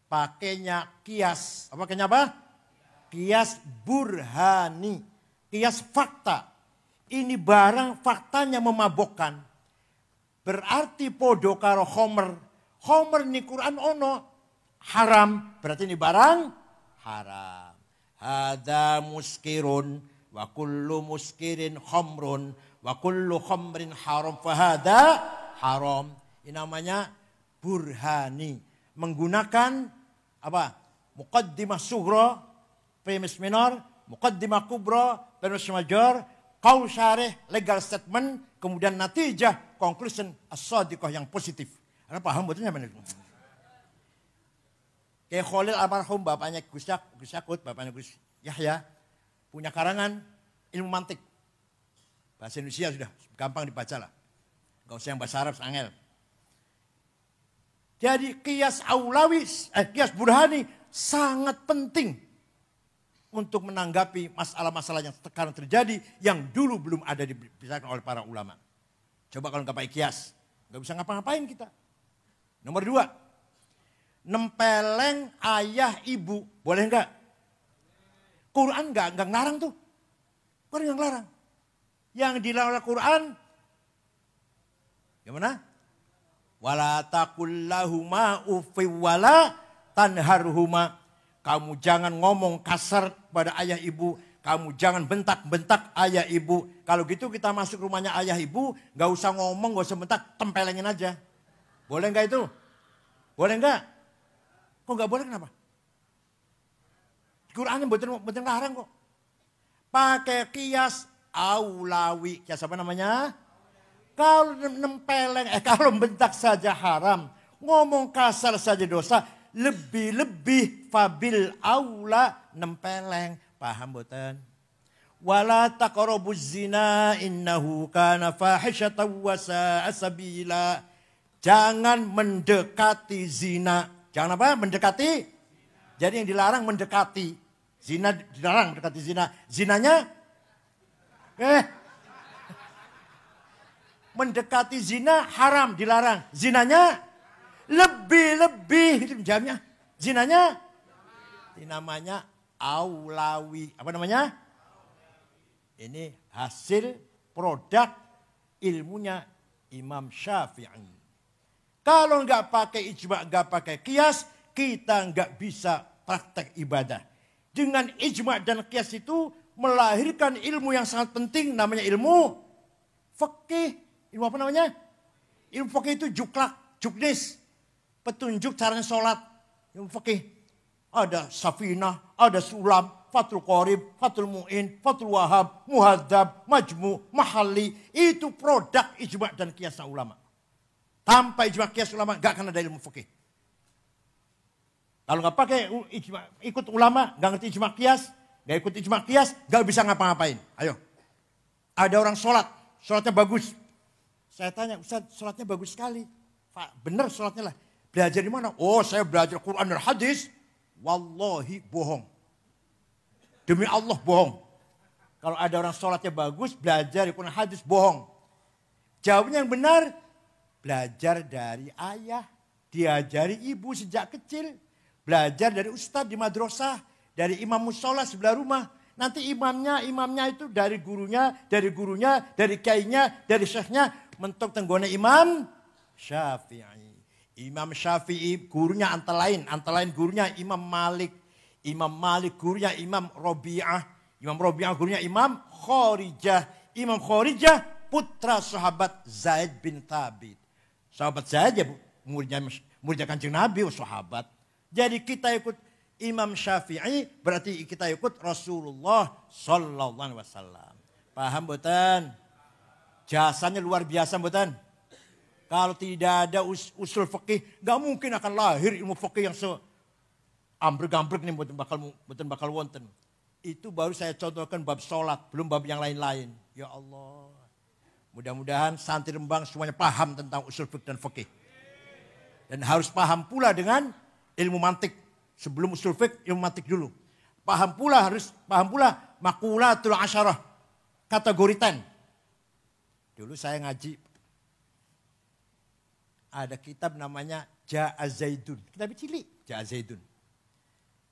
Pakainya kias. Pakainya apa? Kias burhani. Kias fakta. Ini barang faktanya memabokkan. Berarti podo karo khomer. Khomer ni Quran ono. Haram. Berarti ini barang haram. Hada muskirun. Wa kullu muskirin khomrun. Wa kullu khomrin haram. Fahada haram. Ini namanya burhani. Menggunakan apa? Muqaddimah sughra, premis minor. Muqaddimah kubra, premis major. Qaul syarih, legal statement. Kemudian natijah, conclusion, as-sadiqah yang positif. Anda paham betulnya mana? Kayak Khalil almarhum, bapaknya Gus Yakut, bapaknya Gus Yahya. Punya karangan ilmu mantik. Bahasa Indonesia sudah gampang dibaca lah. Gak usah yang bahasa Arab, angel. Jadi kias aulawi, kias burhani sangat penting untuk menanggapi masalah-masalah yang sekarang terjadi yang dulu belum ada dibicarakan oleh para ulama. Coba kalau nggak pakai kias, nggak bisa ngapa-ngapain kita. Nomor 2, nempeleng ayah ibu, boleh nggak? Quran nggak ngelarang tuh, Quran nggak ngelarang. Yang dilarang oleh Quran, gimana? Wala taqul lahuma uffi wala tanharhuma. Kamu jangan ngomong kasar pada ayah ibu. Kamu jangan bentak-bentak ayah ibu. Kalau gitu kita masuk rumahnya ayah ibu, gak usah ngomong, gak usah bentak, tempelengin aja. Boleh gak itu? Boleh gak? Kok gak boleh, kenapa? Qurannya betul larang kok. Pakai kias aulawi. Kias apa namanya? Kalau nempeleng, kalau bentak saja haram. Ngomong kasar saja dosa. Lebih-lebih fabil aula nempeleng. Paham boten? Wala taqrabuz zina innahu kana fahisyatan wa sa'a sabila. Jangan mendekati zina. Jangan apa? Mendekati. Jadi yang dilarang mendekati. Zina dilarang mendekati zina. Zinanya mendekati zina haram, dilarang. Zinanya lebih-lebih itu jamnya. Zinanya ini namanya aulawi. Apa namanya? Ini hasil produk ilmunya Imam Syafi'i. Kalau nggak pakai ijma, nggak pakai kias, kita nggak bisa praktek ibadah. Dengan ijma dan kias itu melahirkan ilmu yang sangat penting, namanya ilmu fikih. Ilmu apa namanya? Ilmu fikih itu juklak, juknis. Petunjuk caranya sholat. Ilmu fikih. Ada Safinah, ada Sulam, Fathul Qorib, Fathul Mu'in, Fathul Wahab, Muhadzab, Majmu, Mahalli. Itu produk ijma dan kias ulama. Tanpa ijma kias ulama gak akan ada ilmu fikih. Kalau gak pakai ijma, ikut ulama, gak ngerti ijma kias, gak ikut ijma kias, gak bisa ngapa-ngapain. Ayo. Ada orang sholat, sholatnya bagus. Saya tanya, Ustaz, sholatnya bagus sekali. Benar sholatnya lah. Belajar di mana? Oh, saya belajar Quran dan hadis. Wallahi bohong. Demi Allah bohong. Kalau ada orang sholatnya bagus, belajar Quran dan hadis, bohong. Jawabnya yang benar, belajar dari ayah. Diajari ibu sejak kecil. Belajar dari ustadz di madrasah. Dari imam musola sebelah rumah. Nanti imamnya itu dari gurunya, dari kiainya, dari syekhnya. Mentok tenggone Imam Syafi'i. Imam Syafi'i gurunya antara lain gurunya Imam Malik, Imam Malik gurunya Imam Rabi'ah. Imam Rabi'ah gurunya Imam Kharijah. Imam Kharijah putra sahabat Zaid bin Thabit. Sahabat Zaid ya muridnya Kanjeng Nabi, sahabat. Jadi kita ikut Imam Syafi'i berarti kita ikut Rasulullah sallallahu alaihi wasallam. Paham mboten? Jasanya luar biasa mboten? Kalau tidak ada usul fikih, enggak mungkin akan lahir ilmu fikih yang ambrek-ambrek nih mboten bakal wonten. Itu baru saya contohkan bab sholat, belum bab yang lain-lain. Ya Allah. Mudah-mudahan santri Rembang semuanya paham tentang usul fikih dan fikih. Dan harus paham pula dengan ilmu mantik. Sebelum usul fikih, ilmu mantik dulu. Harus paham pula maqulatul asyarah. Kategori 10. Dulu saya ngaji. Ada kitab namanya Ja'azaidun. Kitab cilik, Ja'azaidun.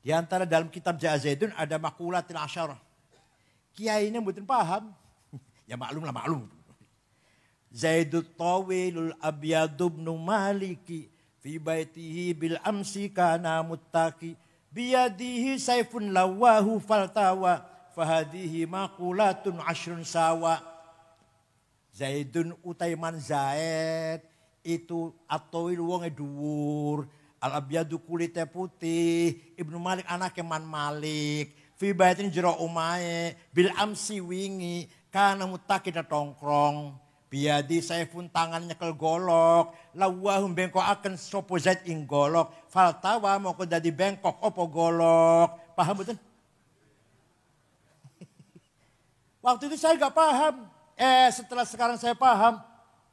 Di antara dalam kitab Ja'azaidun ada maqulatul asyarah. Kiainya mboten paham. Ya maklum. Zaidut tawilul abyadu ibnu maliki. Fi baitihi bil amsi kana muttaqi biyadihi saifun lawahu faltawa fahadihi maqulatun ashrun sawa. Zaidun utaiman Zaid itu atawil wonge dhuwur, al abyadu kulite putih, Ibnu Malik anake Man Malik, fi baitin jero omahe bil amsi wingi kana muttaqi tongkrong. Biadi saifun tangannya nyekel golok. Lawahum bengkok akan sopo Zaid ing golok. Faltawa mau ke dadi bengkok opo golok. Paham betul? Waktu itu saya gak paham. Setelah sekarang saya paham.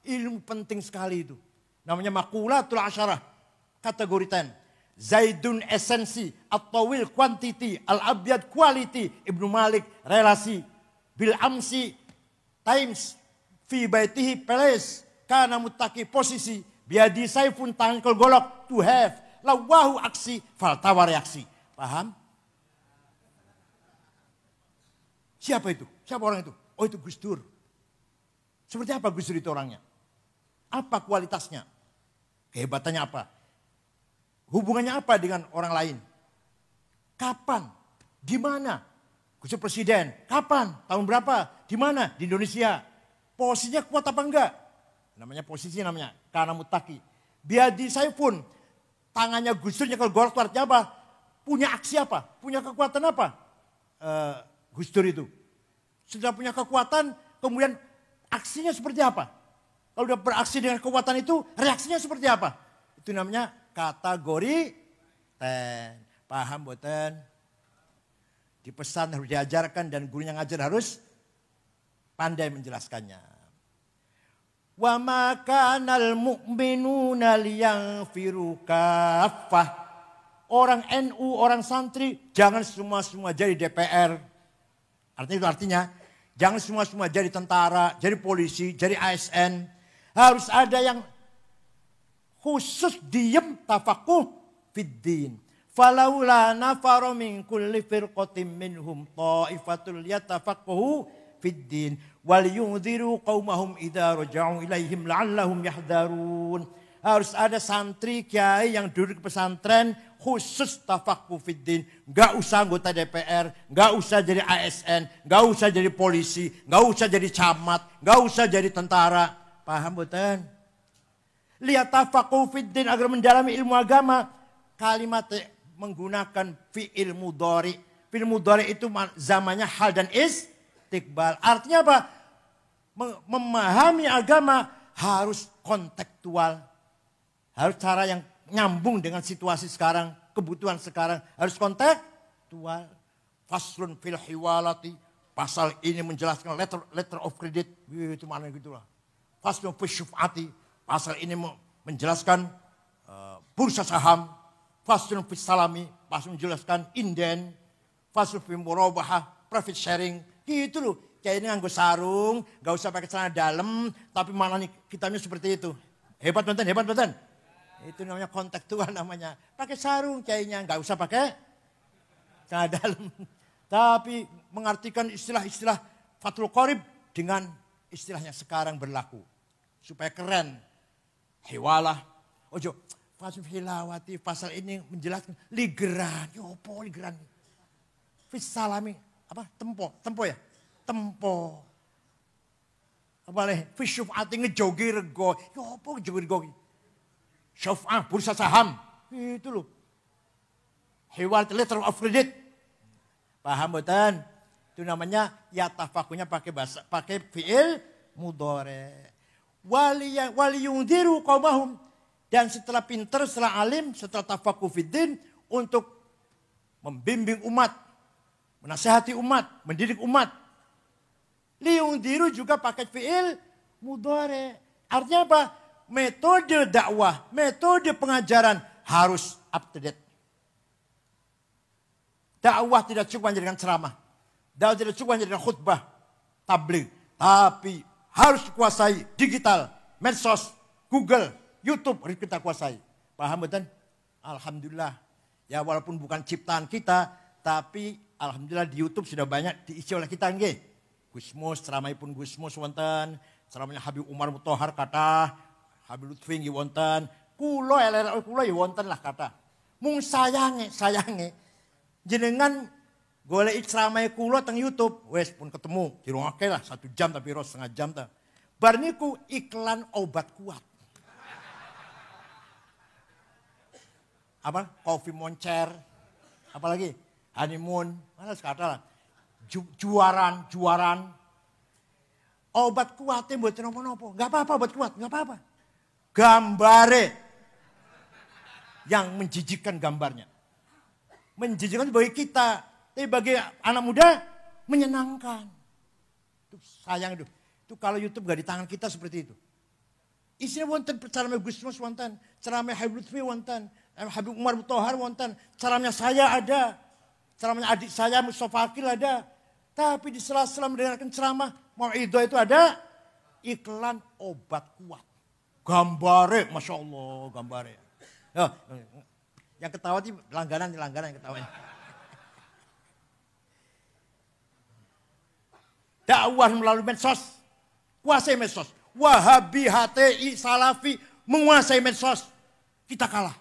Ilmu penting sekali itu. Namanya maqulatul asyarah. Kategori 10. Zaidun esensi. At-tawil quantity. Al-abyad quality. Ibnu Malik relasi. Bil amsi times. Fi baitihi place kana muttaqi posisi biadi saifun tangan golok to have lawahu aksi faltawa reaksi. Paham? Siapa itu? Siapa orang itu? Oh itu Gus Dur. Seperti apa Gus Dur itu orangnya? Apa kualitasnya? Kehebatannya apa? Hubungannya apa dengan orang lain? Kapan? Di mana? Gus Dur presiden. Kapan? Tahun berapa? Di mana? Di Indonesia. Posisinya kuat apa enggak? Namanya posisi namanya. Karena mutaki. Biadi saya pun. Tangannya Gus Dur nyekel golok artinya apa? Punya aksi apa? Punya kekuatan apa? Gus Dur itu. Sudah punya kekuatan. Kemudian aksinya seperti apa? Kalau udah beraksi dengan kekuatan itu. Reaksinya seperti apa? Itu namanya kategori 10. Paham boten? Dipesan harus diajarkan. Dan gurunya ngajar harus pandai menjelaskannya. Wa ma kanal mu'minuna liyaghfiru kaffah. Orang NU, orang santri jangan semua jadi DPR. Artinya jangan semua jadi tentara, jadi polisi, jadi ASN. Harus ada yang khusus diem tafakuh fiddin. Falaula nafara min kulli firqatin minhum ta'ifatul yatafaqahu fiddin. Wal yunziru qaumahum idza raja'u ilaihim la'allahum yahdharun. Harus ada santri kiai yang duduk di pesantren khusus tafaqquh fiddin. Enggak usah anggota DPR, enggak usah jadi ASN, enggak usah jadi polisi, enggak usah jadi camat, enggak usah jadi tentara. Paham boten? Lihat tafaqquh fiddin agar mendalami ilmu agama. Kalimat menggunakan fi'il mudhari. Fi'il mudhari itu zamannya hal dan istiqbal. Artinya apa? Memahami agama harus kontekstual. Harus cara yang nyambung dengan situasi sekarang. Kebutuhan sekarang. Harus kontekstual. Faslun fil hiwalati. Pasal ini menjelaskan letter of credit. Itu mana gitu lah. Faslun fil syuf'ati. Pasal ini menjelaskan bursa saham. Faslun fil salami. Pasal menjelaskan inden. Faslun fil murabahah. Profit sharing. Gitu loh. Kayak ini nganggo sarung, gak usah pakai celana dalam, tapi malah nih kitabnya seperti itu. Hebat betul, hebat betul. Itu namanya kontekstual namanya. Pakai sarung kayaknya, gak usah pakai celana dalam. Tapi mengartikan istilah-istilah Fathul Qorib dengan istilahnya sekarang berlaku. Supaya keren. Hiwalah. Ojo, Fasif hilawati, pasal ini menjelaskan ligeran. Yopo ligeran. Fis salami, apa? Tempo ya? Tempo. Apa leh? Fis syuf'ati ngejogi rego. Yopo ngejogi rego. Syuf'ah, bursa saham. Itu loh. Hiwal letter of credit. Paham betul? Itu namanya yatafakunya pakai fi'il mudhari. Waliyundiru qaumahum. Dan setelah pintar, setelah alim, setelah tafakuh fiddin untuk membimbing umat, menasihati umat, mendidik umat. Liyundiru juga pakai fi'il mudhari. Artinya apa? Metode dakwah, metode pengajaran harus up to date. Dakwah tidak cukup hanya dengan ceramah. Dakwah tidak cukup hanya dengan khutbah, tabligh. Tapi harus dikuasai digital, medsos, Google, YouTube harus kita kuasai. Paham betul? Alhamdulillah. Ya walaupun bukan ciptaan kita, tapi alhamdulillah di YouTube sudah banyak diisi oleh kita nggih. Gusmus, ceramahipun Gusmus wonten, ceramahnya Habib Umar Mutahar kata, Habib Lutfi nggih wonten, kula ya wonten lah kata. Mung sayange jenengan golek ceramah kula teng YouTube, wes pun ketemu, dirungake lah 1 jam tapi setengah jam ta. Bar niku iklan obat kuat. Apa? Kopi moncer, apalagi honeymoon, mana sekata lah. Juaran. Obat kuatnya buat nopo-nopo. Gak apa-apa obat kuat, gak apa-apa. Gambare yang menjijikkan gambarnya. Menjijikkan bagi kita, tapi bagi anak muda menyenangkan. Itu sayang itu. Itu kalau YouTube gak di tangan kita seperti itu. Isinya wonten ceramah Gusmus wonten, ceramah Habib Lutfi wonten, Habib Umar Mutahar wonten, ceramahnya saya ada, ceramahnya adik saya Mustafa Akil ada. Tapi di sela-sela mendengarkan ceramah Mau'idhah itu ada iklan obat kuat. Gambare, Masya Allah, gambare. Yang ketawa sih langganan yang ketawa. Dakwah melalui medsos, kuasai medsos. Wahabi, HTI, Salafi menguasai medsos. Kita kalah.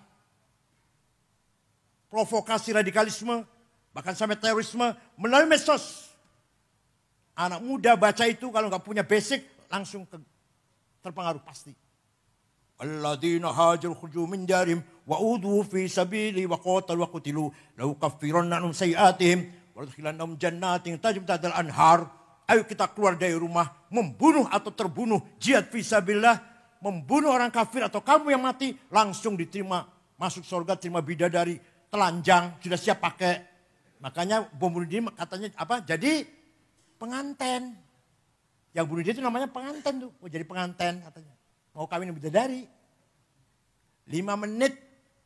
Provokasi radikalisme, bahkan sampai terorisme melalui medsos. Anak muda baca itu kalau nggak punya basic langsung terpengaruh pasti. Alladzina hajaru khuruju min darihim wa udhu fi sabili wa qatalu wa qutilu la ukaffiranna anhum sayiatihim wa udkhilannahum jannatin tajri min tahtiha al-anhar. Ayo kita keluar dari rumah, membunuh atau terbunuh, jihad fisabilillah, membunuh orang kafir atau kamu yang mati, langsung diterima, masuk surga, terima bidadari, telanjang, sudah siap pakai. Makanya bom bunuh diri katanya apa? Jadi penganten. Yang bunuh diri itu namanya penganten tuh. Oh jadi penganten katanya. Mau kawin bidadari. 5 menit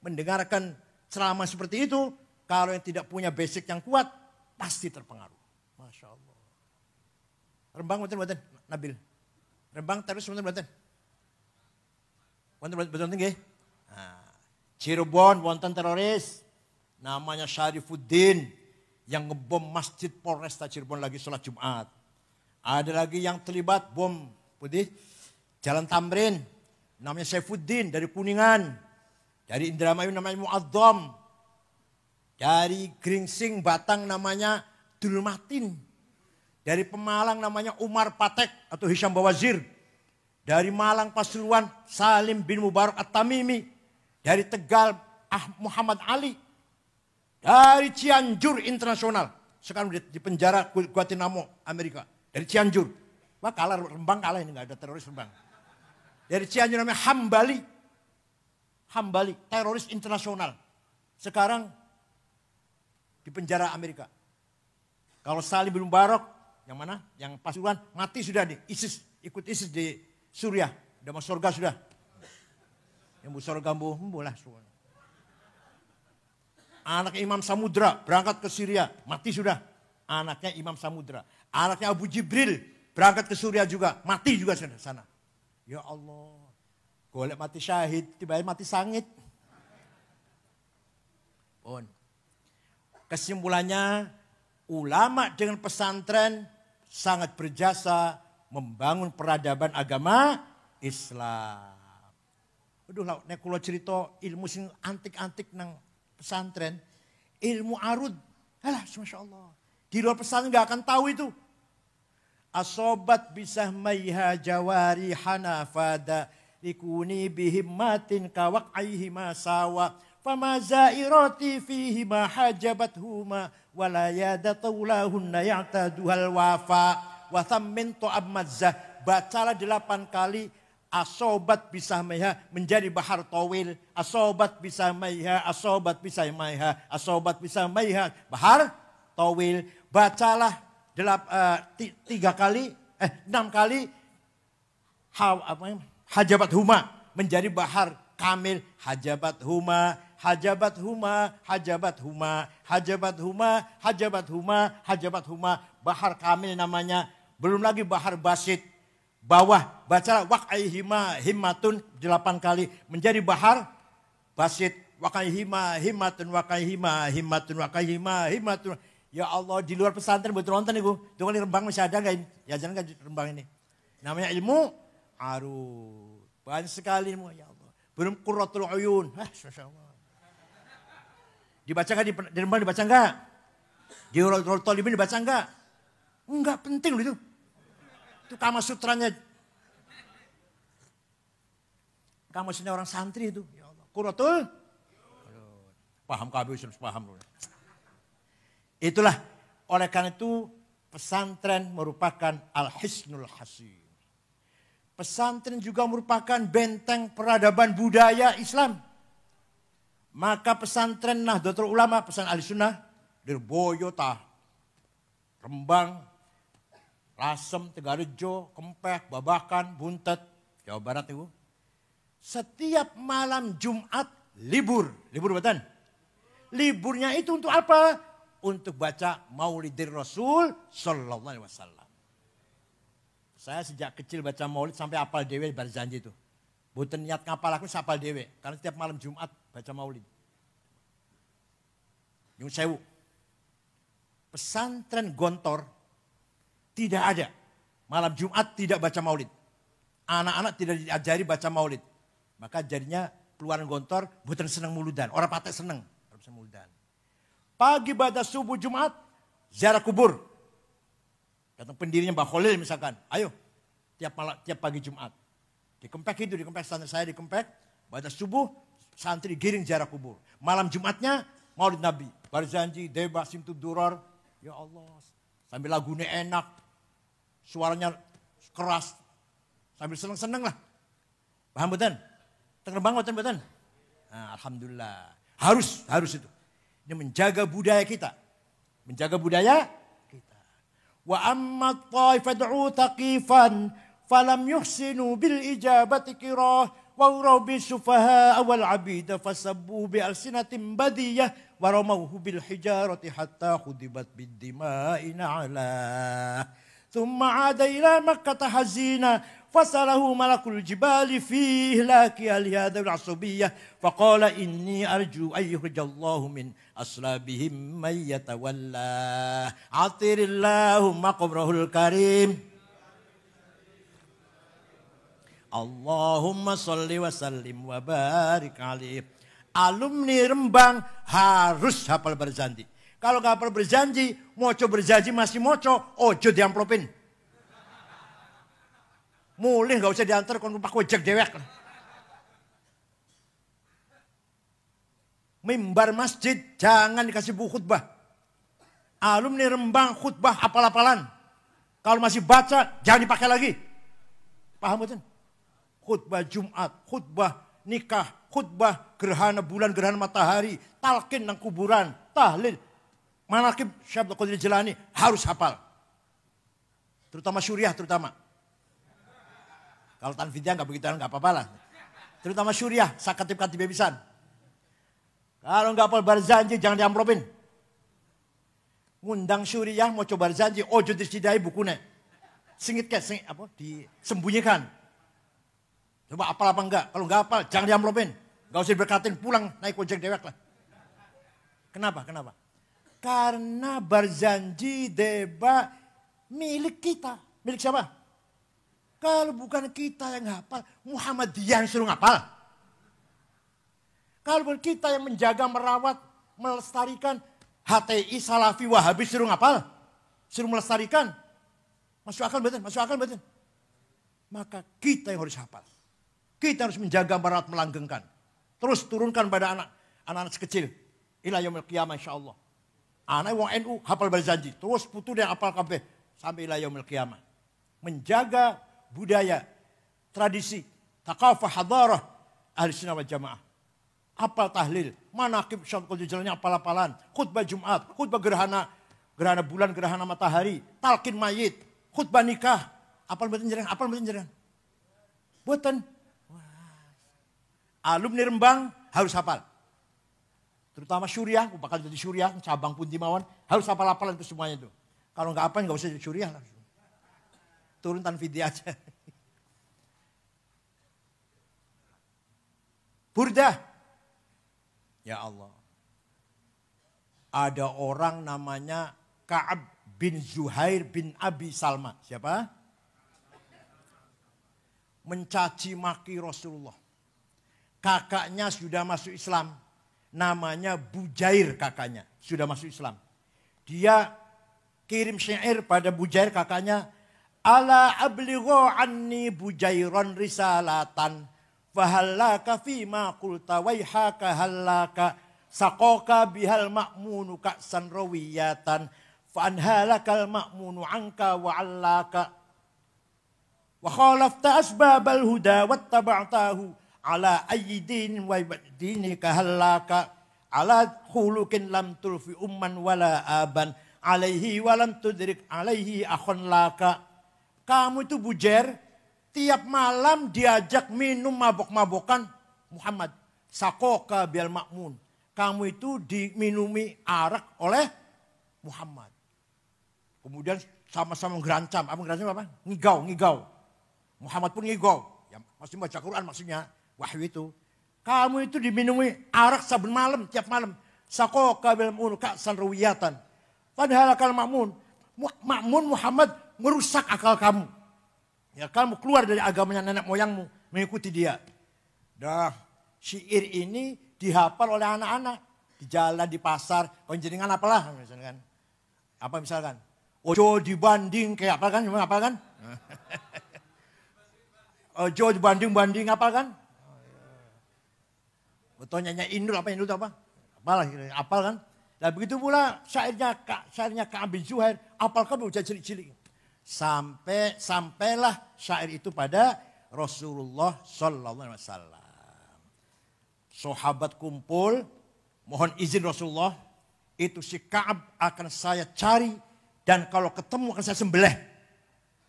mendengarkan ceramah seperti itu, kalau yang tidak punya basic yang kuat, pasti terpengaruh. Masya Allah. Rembang betul Nabil. Rembang terus betul. Betul nggih. Nah, Cirebon wonten teroris namanya Syarifuddin yang ngebom Masjid Polresta Cirebon lagi sholat Jumat. Ada lagi yang terlibat bom putih Jalan Tamrin namanya Saifuddin dari Kuningan. Dari Indramayu namanya Mu'adzam. Dari Gringsing Batang namanya Dulmatin. Dari Pemalang namanya Umar Patek atau Hisham Bawazir. Dari Malang Pasuruan Salim bin Mubarak At-Tamimi. Dari Tegal Muhammad Ali. Dari Cianjur Internasional. Sekarang di penjara Guantanamo Amerika. Dari Cianjur. Wah kalah Rembang kalah ini gak ada teroris Rembang. Dari Cianjur namanya Hambali. Teroris internasional. Sekarang di penjara Amerika. Kalau Salim bin Mubarak. Yang mana? Yang Pasuruan mati sudah di ISIS, ikut ISIS di Suriah, udah masuk surga sudah. Yang besar gambu, boleh. Anaknya Imam Samudra berangkat ke Syria, mati sudah. Anaknya Imam Samudra, anaknya Abu Jibril berangkat ke Suriah juga, mati juga sana. Ya Allah, golek mati syahid, tiba-tiba mati sangit. Pun. Kesimpulannya, ulama dengan pesantren sangat berjasa membangun peradaban agama Islam. Aduh lah, nek kula cerita ilmu sing antik-antik nang pesantren, ilmu arud. Alah, Masya Allah. Di luar pesantren nggak akan tahu itu. Asobat bisah mayha jawari hanafada likuni bihimmatin kawak'aihi masawa fama zairati fihi ma hajabathuma walayada taulahunna ya'taduhal wafa wa thammin to'ab madzah. Bacalah 8 kali asobat bisah mayha menjadi bahar tawil. Asobat bisah mayha, asobat bisah mayha, asobat bisah mayha, bahar tawil. Bacalah 6 kali hajabat huma menjadi bahar kamil. Hajabat huma, hajabat huma, hajabat huma, hajabat huma, hajabat huma, hajabat huma. Bahar kamil namanya. Belum lagi bahar basit. Bawah bacalah waqaihima himmatun 8 kali menjadi bahar basit. Waqaihima himmatun, waqaihima himmatun, waqaihima himmatun. Ya Allah, di luar pesantren buat nonton ibu. Tunggu di Rembang masih ada nggak ini? Ya jangan nggak Rembang ini. Namanya ilmu arud. Banyak sekali ilmu, ya Allah. Belum Qurratul Uyun. Masya Allah. Dibaca nggak di Rembang, dibaca nggak? Di Rol Tolibin dibaca nggak? Enggak penting loh itu. Itu Kama Sutranya. Kama Sutranya orang santri itu. Ya Allah. Qurratul. Paham kabeh, paham loh. Itulah, oleh karena itu pesantren merupakan al-hisnul hasin. Pesantren juga merupakan benteng peradaban budaya Islam. Maka pesantren Nahdlatul Ulama, pesantren Ahlussunnah, Lirboyo, Rembang, Lasem, Tegarejo, Kempeh, Babakan, Buntet, Jawa Barat itu. Setiap malam Jumat libur. Libur betul? Liburnya itu untuk apa? Untuk baca Maulidir Rasul Sallallahu Alaihi Wasallam. Saya sejak kecil baca Maulid sampai apal dewe berjanji itu. Bukan niat ngapal aku sapal dewe. Karena setiap malam Jumat baca Maulid. Nyun sewu. Pesantren Gontor tidak ada. Malam Jumat tidak baca Maulid. Anak-anak tidak diajari baca Maulid. Maka jadinya keluaran Gontor bukan senang muludan. Orang patek senang. Orang senang muludan. Pagi pada subuh Jumat, ziarah kubur. Datang pendirinya Mbak Khalil misalkan. Ayo, tiap pagi Jumat. Di Kempek itu, di Kempek santri saya di Kempek. Pada subuh, santri giring ziarah kubur. Malam Jumatnya, Maulid Nabi. Barzanji, Deba, Simtud Duror. Ya Allah, sambil lagunya enak. Suaranya keras. Sambil seneng-seneng lah. Paham betul? Terbang betul? Nah, Alhamdulillah. Harus itu. Ini menjaga budaya kita. Menjaga budaya kita. Wa amma taifad'u taqifan falam yuhsinu bil ijabati kirah wa urabi sufaha wal abida fasabbu bi alsinatin badiyah wa ramawhu bil hijarati hatta khudibat bid dima'i na'ala. Thumma 'ada ila Makkah hazina فسأله ملك الجبال في إهلاك هذا العصبية فقال إني أرجو أن يخرج الله من أصلابهم من يتولى عطر اللهم قبره الكريم اللهم صل وسلم وبارك عليه. Alumni Rembang harus hafal berjanji. Kalau nggak hafal berjanji, moco berjanji masih moco, ojo diamplopin. Mulih gak usah diantar kon pak ojek dewek. Mimbar masjid jangan dikasih buku khutbah. Alumni Rembang khutbah apal-apalan. Kalau masih baca jangan dipakai lagi. Paham betul? Khutbah Jumat, khutbah nikah, khutbah gerhana bulan, gerhana matahari, talqin nang kuburan, tahlil, manaqib Syekh Abdul Qadir Jilani harus hafal. Terutama syuriah terutama. Kalau tanfidah nggak begitu nggak apa-apa lah. Terutama syuriah, sakatip-katip bebisan. Kalau nggak hafal barzanji jangan diamplopin. Ngundang syuriah mau coba barzanji, ojo disidai bukunya. Singit apa disembunyikan. Coba apal apa enggak? Kalau nggak apal jangan diamplopin. Nggak usah diberkatin, pulang naik ojek dewek lah. Kenapa? Karena barzanji deba milik kita. Milik siapa? Kalau bukan kita yang hafal, Muhammadiyah yang suruh ngapal. sekali kita yang menjaga, merawat, melestarikan. HTI, Salafi, Wahabi suruh ngapal. Suruh melestarikan. Masuk akal betul, masuk akal betul. Maka kita yang harus hafal. Kita harus menjaga, merawat, melanggengkan. Terus turunkan pada anak-anak sekecil. Ila yaumil qiyamah insyaallah. Anak wong NU hafal berjanji. Terus putu yang hafal kabeh sampai ila yaumil qiyamah. Menjaga budaya, tradisi, thaqafah, hadarah ahli sunnah wal jamaah. Apal tahlil, manaqib syamsul jalannya apal-apalan, khutbah Jumat, khutbah gerhana bulan, gerhana matahari, talqin mayit, khutbah nikah. Apal mboten jenengan, apal mboten jenengan? Mboten. Alumni Rembang harus hafal. Terutama syuriah, bakal jadi syuriah, cabang pun dimawon, harus hafal-hafalan itu semuanya itu. Kalau nggak hafal nggak usah jadi syuriah langsung. Turun tanfidhi aja. Burdah. Ya Allah. Ada orang namanya Ka'ab bin Zuhair bin Abi Salma. Siapa? Mencaci maki Rasulullah. Kakaknya sudah masuk Islam. Namanya Bujair kakaknya. Sudah masuk Islam. Dia kirim syair pada Bujair kakaknya. Ala abligho anni Bujairon risalatan. Fahallaka fima qulta waihaka hallaka saqaka bihal ma'munu ka'san rawiyatan fa'anhalakal ma'munu anka wa'allaka wa khalafta asbabal huda wattaba'tahu ala ayyidin wa dinika hallaka ala khulukin lam tulfi umman wala aban alaihi walam tudrik alaihi akhon laka. Kamu itu Bujair, tiap malam diajak minum mabok-mabokan Muhammad. Sakoka bial makmun. Kamu itu diminumi arak oleh Muhammad. Kemudian sama-sama ngerancam. Apa ngerancam apa? Ngigau. Muhammad pun ngigau. Ya, masih baca Quran maksudnya. Wahyu itu. Kamu itu diminumi arak saben malam, tiap malam. Sakoka bial makmun ka'san rawiyatan. Padahal akal makmun. Makmun Muhammad merusak akal kamu. Ya, kamu keluar dari agamanya nenek moyangmu, mengikuti dia. Dah, syair ini dihafal oleh anak-anak. Di jalan, di pasar, jenengan apalah misalkan. Apa misalkan? Ojo dibanding kayak apa kan? Apa kan? Ojo dibanding apa kan? Betul nyanyi Indul apa Indul apa? Apalah apal kan? Dan begitu pula syairnya Ka'ab bin Zuhair, apal kan udah cilik-cilik. Sampailah syair itu pada Rasulullah Sallallahu Alaihi Wasallam. Sahabat kumpul, mohon izin Rasulullah, itu si Ka'ab akan saya cari dan kalau ketemu akan saya sembelih.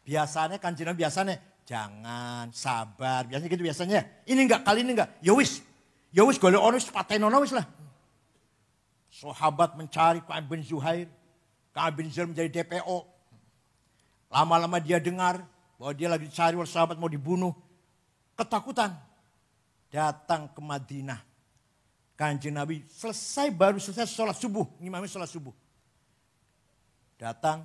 Biasanya kanjeng Nabi jangan sabar, biasanya gitu biasanya. Ini enggak, kali ini enggak. Ya wis golek ono wis patenono wis lah. Sahabat mencari Ka'ab bin Zuhair, Ka'ab bin Zuhair menjadi DPO. Lama-lama dia dengar bahwa dia lagi dicari oleh sahabat mau dibunuh. Ketakutan. Datang ke Madinah. Kanjeng Nabi baru selesai sholat subuh. Ngimami sholat subuh. Datang.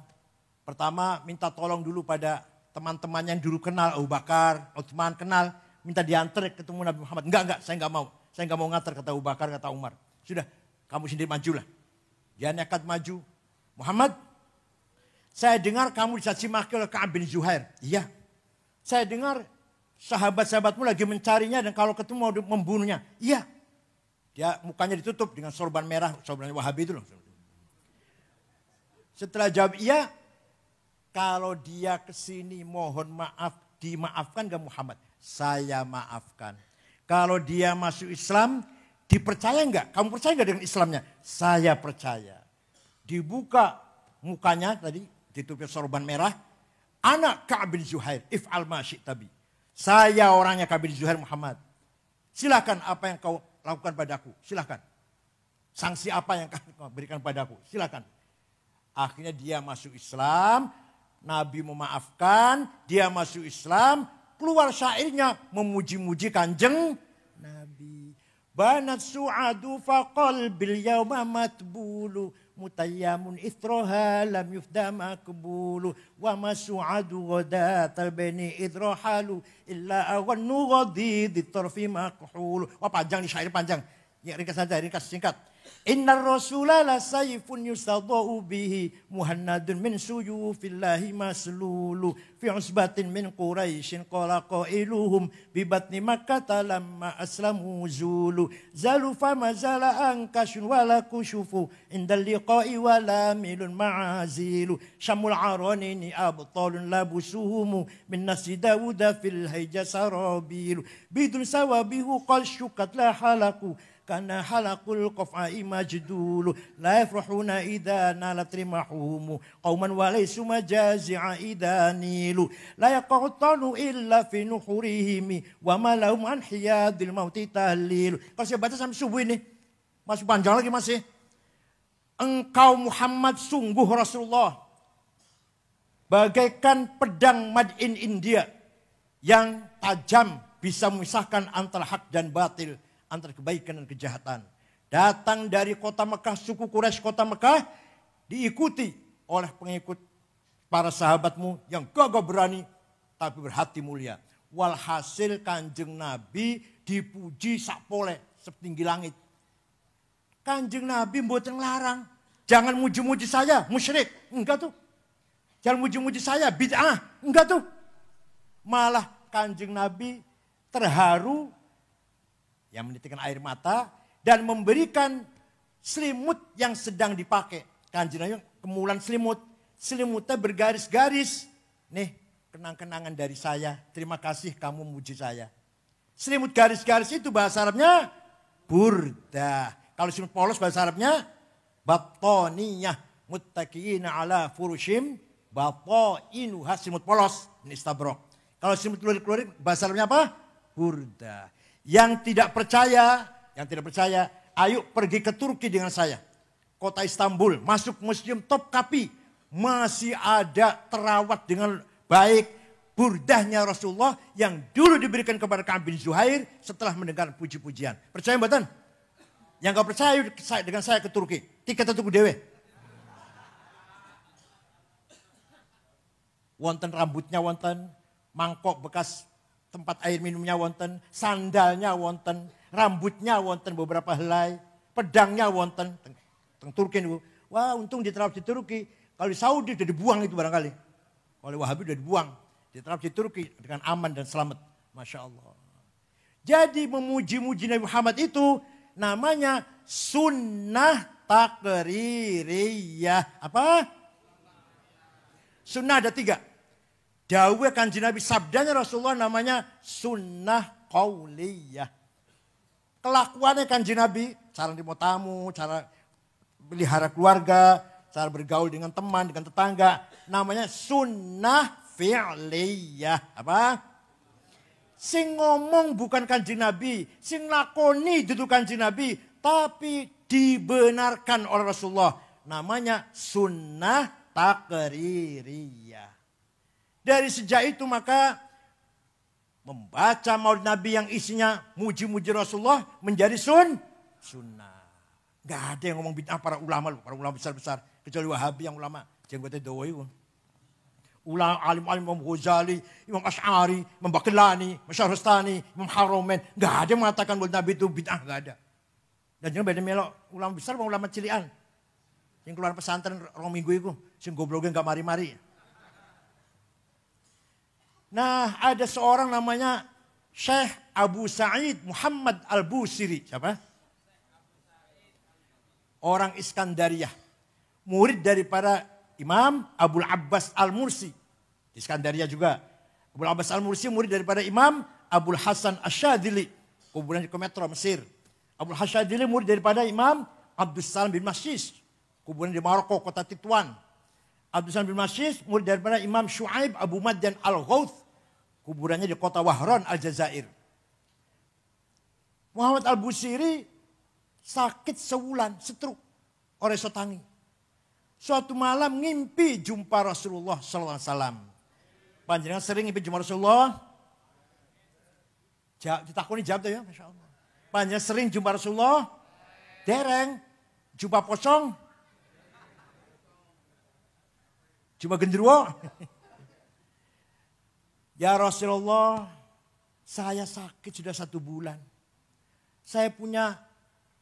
Pertama minta tolong dulu pada teman-teman yang dulu kenal. Abu Bakar, Utsman kenal. Minta diantar ketemu Nabi Muhammad. Enggak, saya enggak mau. Saya enggak mau ngantar kata Abu Bakar, kata Umar. Sudah, kamu sendiri majulah. Dia nekat maju. Muhammad, saya dengar kamu dicaci maki oleh Ka'ab bin Zuhair. Iya. Saya dengar sahabat-sahabatmu lagi mencarinya dan kalau ketemu mau membunuhnya. Iya. Dia mukanya ditutup dengan sorban merah, sorban Wahabi itu loh. Setelah jawab iya, kalau dia kesini mohon maaf, dimaafkan gak Muhammad? Saya maafkan. Kalau dia masuk Islam, dipercaya enggak? Kamu percaya enggak dengan Islamnya? Saya percaya. Dibuka mukanya tadi, ditutup sorban merah. Anak Ka'ab bin Zuhair, if'al ma syi'ta bi. Saya orangnya Ka'ab bin Zuhair Muhammad. Silakan apa yang kau lakukan padaku, silakan. Sanksi apa yang kau berikan padaku, silakan. Akhirnya dia masuk Islam, Nabi memaafkan, dia masuk Islam, keluar syairnya memuji-muji kanjeng Nabi. Banat su'adu faqal bil yawma matbulu. Mutayyamun ithroha lam yufda makbulu. Wa masu'adu ghadatal bani idrohalu. Illa awannu ghadidi tarfi makhulu. Wah panjang nih syair panjang. Ya, ringkas saja, ringkas singkat. Innar rasula la sayfun yustadau bihi muhannadun min suyufillahi maslulu fi usbatin min quraisyin qala qailuhum bi batni makkah lamma aslamu zulu zalu fama zala ankashun wala kushufu indal liqa'i wala milun ma'azilu syamul aranini abtalun labusuhum min nasi dawuda fil hayja sarabilu bidun sawabihu qal syukat la halaku karena halakul qafai majdulu la yafrahuna idza nalat rimahum qauman walaysu majazi'a idza nilu la yaqtanu illa fi nuhurihim wa ma lahum an hiyadil mauti tahlil. Kalau saya baca sampai subuh ini masih panjang lagi masih. Engkau Muhammad sungguh Rasulullah bagaikan pedang made in India yang tajam bisa memisahkan antara hak dan batil, antara kebaikan dan kejahatan. Datang dari kota Mekah, suku Quraisy kota Mekah, diikuti oleh pengikut para sahabatmu yang gagah berani tapi berhati mulia. Walhasil Kanjeng Nabi dipuji sakpole setinggi langit. Kanjeng Nabi mboten larang, jangan muji-muji saya musyrik, enggak tuh. Jangan muji-muji saya bid'ah, enggak tuh. Malah Kanjeng Nabi terharu yang menitikkan air mata dan memberikan selimut yang sedang dipakai. Kanjeng Nabi kemulan selimut. Selimutnya bergaris-garis. Nih kenang-kenangan dari saya. Terima kasih kamu muji saya. Selimut garis-garis itu bahasa Arabnya burda. Kalau selimut polos bahasa Arabnya battaniyah. Muttaqiina ala furushim battainuha. Selimut polos. Ini istabrok. Kalau selimut keluar-keluar bahasa Arabnya apa? Burda. Yang tidak percaya, ayo pergi ke Turki dengan saya. Kota Istanbul, masuk museum Topkapi. Masih ada terawat dengan baik burdahnya Rasulullah yang dulu diberikan kepada Ka'ab bin Zuhair setelah mendengar puji-pujian. Percaya mboten? Yang gak percaya dengan saya ke Turki. Tiket tuku dewe. Wonten rambutnya wonten, mangkok bekas tempat air minumnya wonten, sandalnya wonten, rambutnya wonten beberapa helai, pedangnya wonten. Teng Turki niku. Wah, untung diterap di Turki. Kalau di Saudi sudah dibuang itu barangkali. Oleh Wahabi sudah dibuang. Diterap di Turki dengan aman dan selamat. Masya Allah. Jadi memuji-muji Nabi Muhammad itu namanya sunnah takririyah. Apa? Sunnah ada 3. Dawuh Kanjeng Nabi, sabdanya Rasulullah namanya sunnah qauliyah. Kelakuannya Kanjeng Nabi, cara nerima tamu, cara pelihara keluarga, cara bergaul dengan teman, dengan tetangga, namanya sunnah fi'liyah. Apa? Sing ngomong bukan Kanjeng Nabi, sing lakoni dudu Kanjeng Nabi, tapi dibenarkan oleh Rasulullah. Namanya sunnah takririyah. Dari sejak itu maka membaca maulid Nabi yang isinya muji-muji Rasulullah menjadi sunnah. Gak ada yang ngomong bid'ah para ulama besar-besar. Kecuali Wahabi yang ulama. Jenggotnya dawa itu. Ulama alim-alim Imam Ghazali, Imam Asy'ari, Imam Baqillani, Imam Syahrastani, Imam Haromen. Gak ada yang mengatakan maulid Nabi itu bid'ah. Gak ada. Dan jangan beda melok ulama besar sama ulama cilian. Yang keluar pesantren rong minggu itu. Yang gobloknya gak mari-mari. Nah, ada seorang namanya Syekh Abu Sa'id Muhammad Al-Busiri. Siapa? Orang Iskandariyah. Murid daripada Imam Abul Abbas Al-Mursi. Di Iskandariyah juga. Abul Abbas Al-Mursi murid daripada Imam Abul Hasan Asyadili. Kuburan di Kometro, Mesir. Abul Hasan Asyadili murid daripada Imam Abdus Salam bin Masyis. Kuburan di Maroko, kota Tituan. Abdus Salam bin Masyis murid daripada Imam Syu'aib Abu Madyan Al-Ghauth. Kuburannya di kota Wahran Al-Jazair. Muhammad Al-Busiri sakit sebulan, stroke, oresotangi. Suatu malam ngimpi jumpa Rasulullah SAW. Panjenengan sering ngimpi jumpa Rasulullah? Ditakoni jawab tuh ya, Masya Allah. Panjenengan sering jumpa Rasulullah? Dereng. Jumpa pocong? Jumpa genderuwo? Ya Rasulullah, saya sakit sudah 1 bulan. Saya punya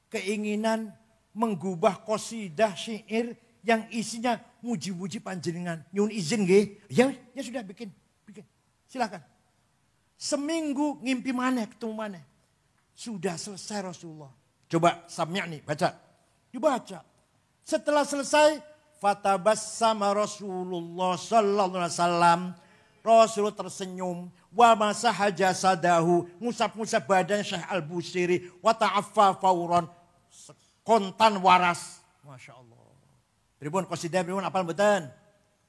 keinginan menggubah qasidah syair yang isinya muji-muji panjenengan. Nyun izin nggih. Ya sudah bikin. Silakan. Seminggu ngimpi maneh, ketemu maneh. Sudah selesai Rasulullah. Coba sami'ni, baca. Dibaca. Setelah selesai, fatabassama Rasulullah sallallahu alaihi wasallam. Rasul tersenyum. Wa masaha jasadahu. Ngusap-ngusap badan Syekh Al-Busiri. Wa ta'affa fauran. Kontan waras. Masya Allah. Pripun qasidah pripun apal mboten?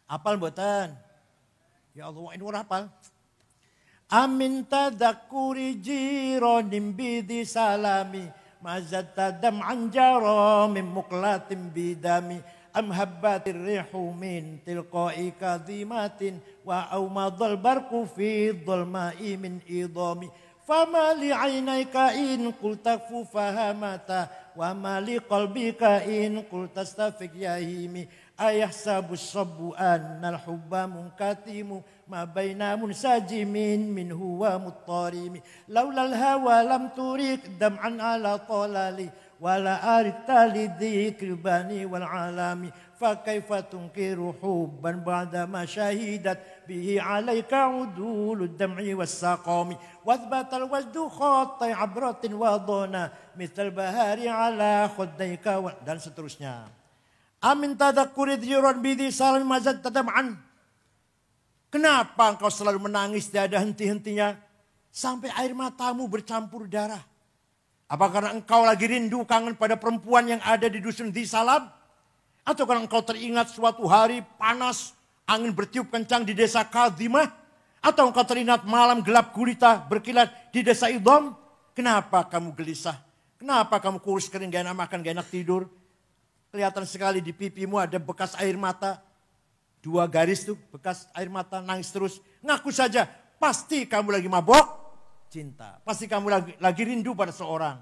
Apal mboten? Ya Allah, ini ora apal. Amin tadakuri jironim bidi salami. Mazat tadam anjaro min muklatim bidami. Am habbatir rihu min tilqai kadhimatin. Wa awmadal barku fi dhulma'i min idhami. Fama li aynayka in qultafu fahamata. Wa ma li qalbika in qultastafik yahimi. Ayahsabu sabbu annal hubba munkatimu. Ma baina munsajimin minhu wa muttarimi. Laulal hawa lam turik dam'an ala talali. Wala arita lidhikri bani wal alami. Fakaifa tunkiru hubban ba'da ma syahidat. Bihi alaika udulu dam'i wassaqami. Wathbatal wajdu khatai abratin wadona. Mithal bahari ala khudaika. Dan seterusnya. Amin tadakuri dhiron bidi salam mazad tadam'an. Kenapa engkau selalu menangis tiada henti-hentinya? Sampai air matamu bercampur darah. Apa karena engkau lagi rindu kangen pada perempuan yang ada di dusun Dhi Salam? Atau karena engkau teringat suatu hari panas, angin bertiup kencang di desa Kadhimah? Atau engkau teringat malam gelap gulita berkilat di desa Idham? Kenapa kamu gelisah? Kenapa kamu kurus kering, gak enak makan, gak enak tidur? Kelihatan sekali di pipimu ada bekas air mata. 2 garis tuh bekas air mata, nangis terus. Ngaku saja, pasti kamu lagi mabok cinta. Pasti kamu lagi rindu pada seorang.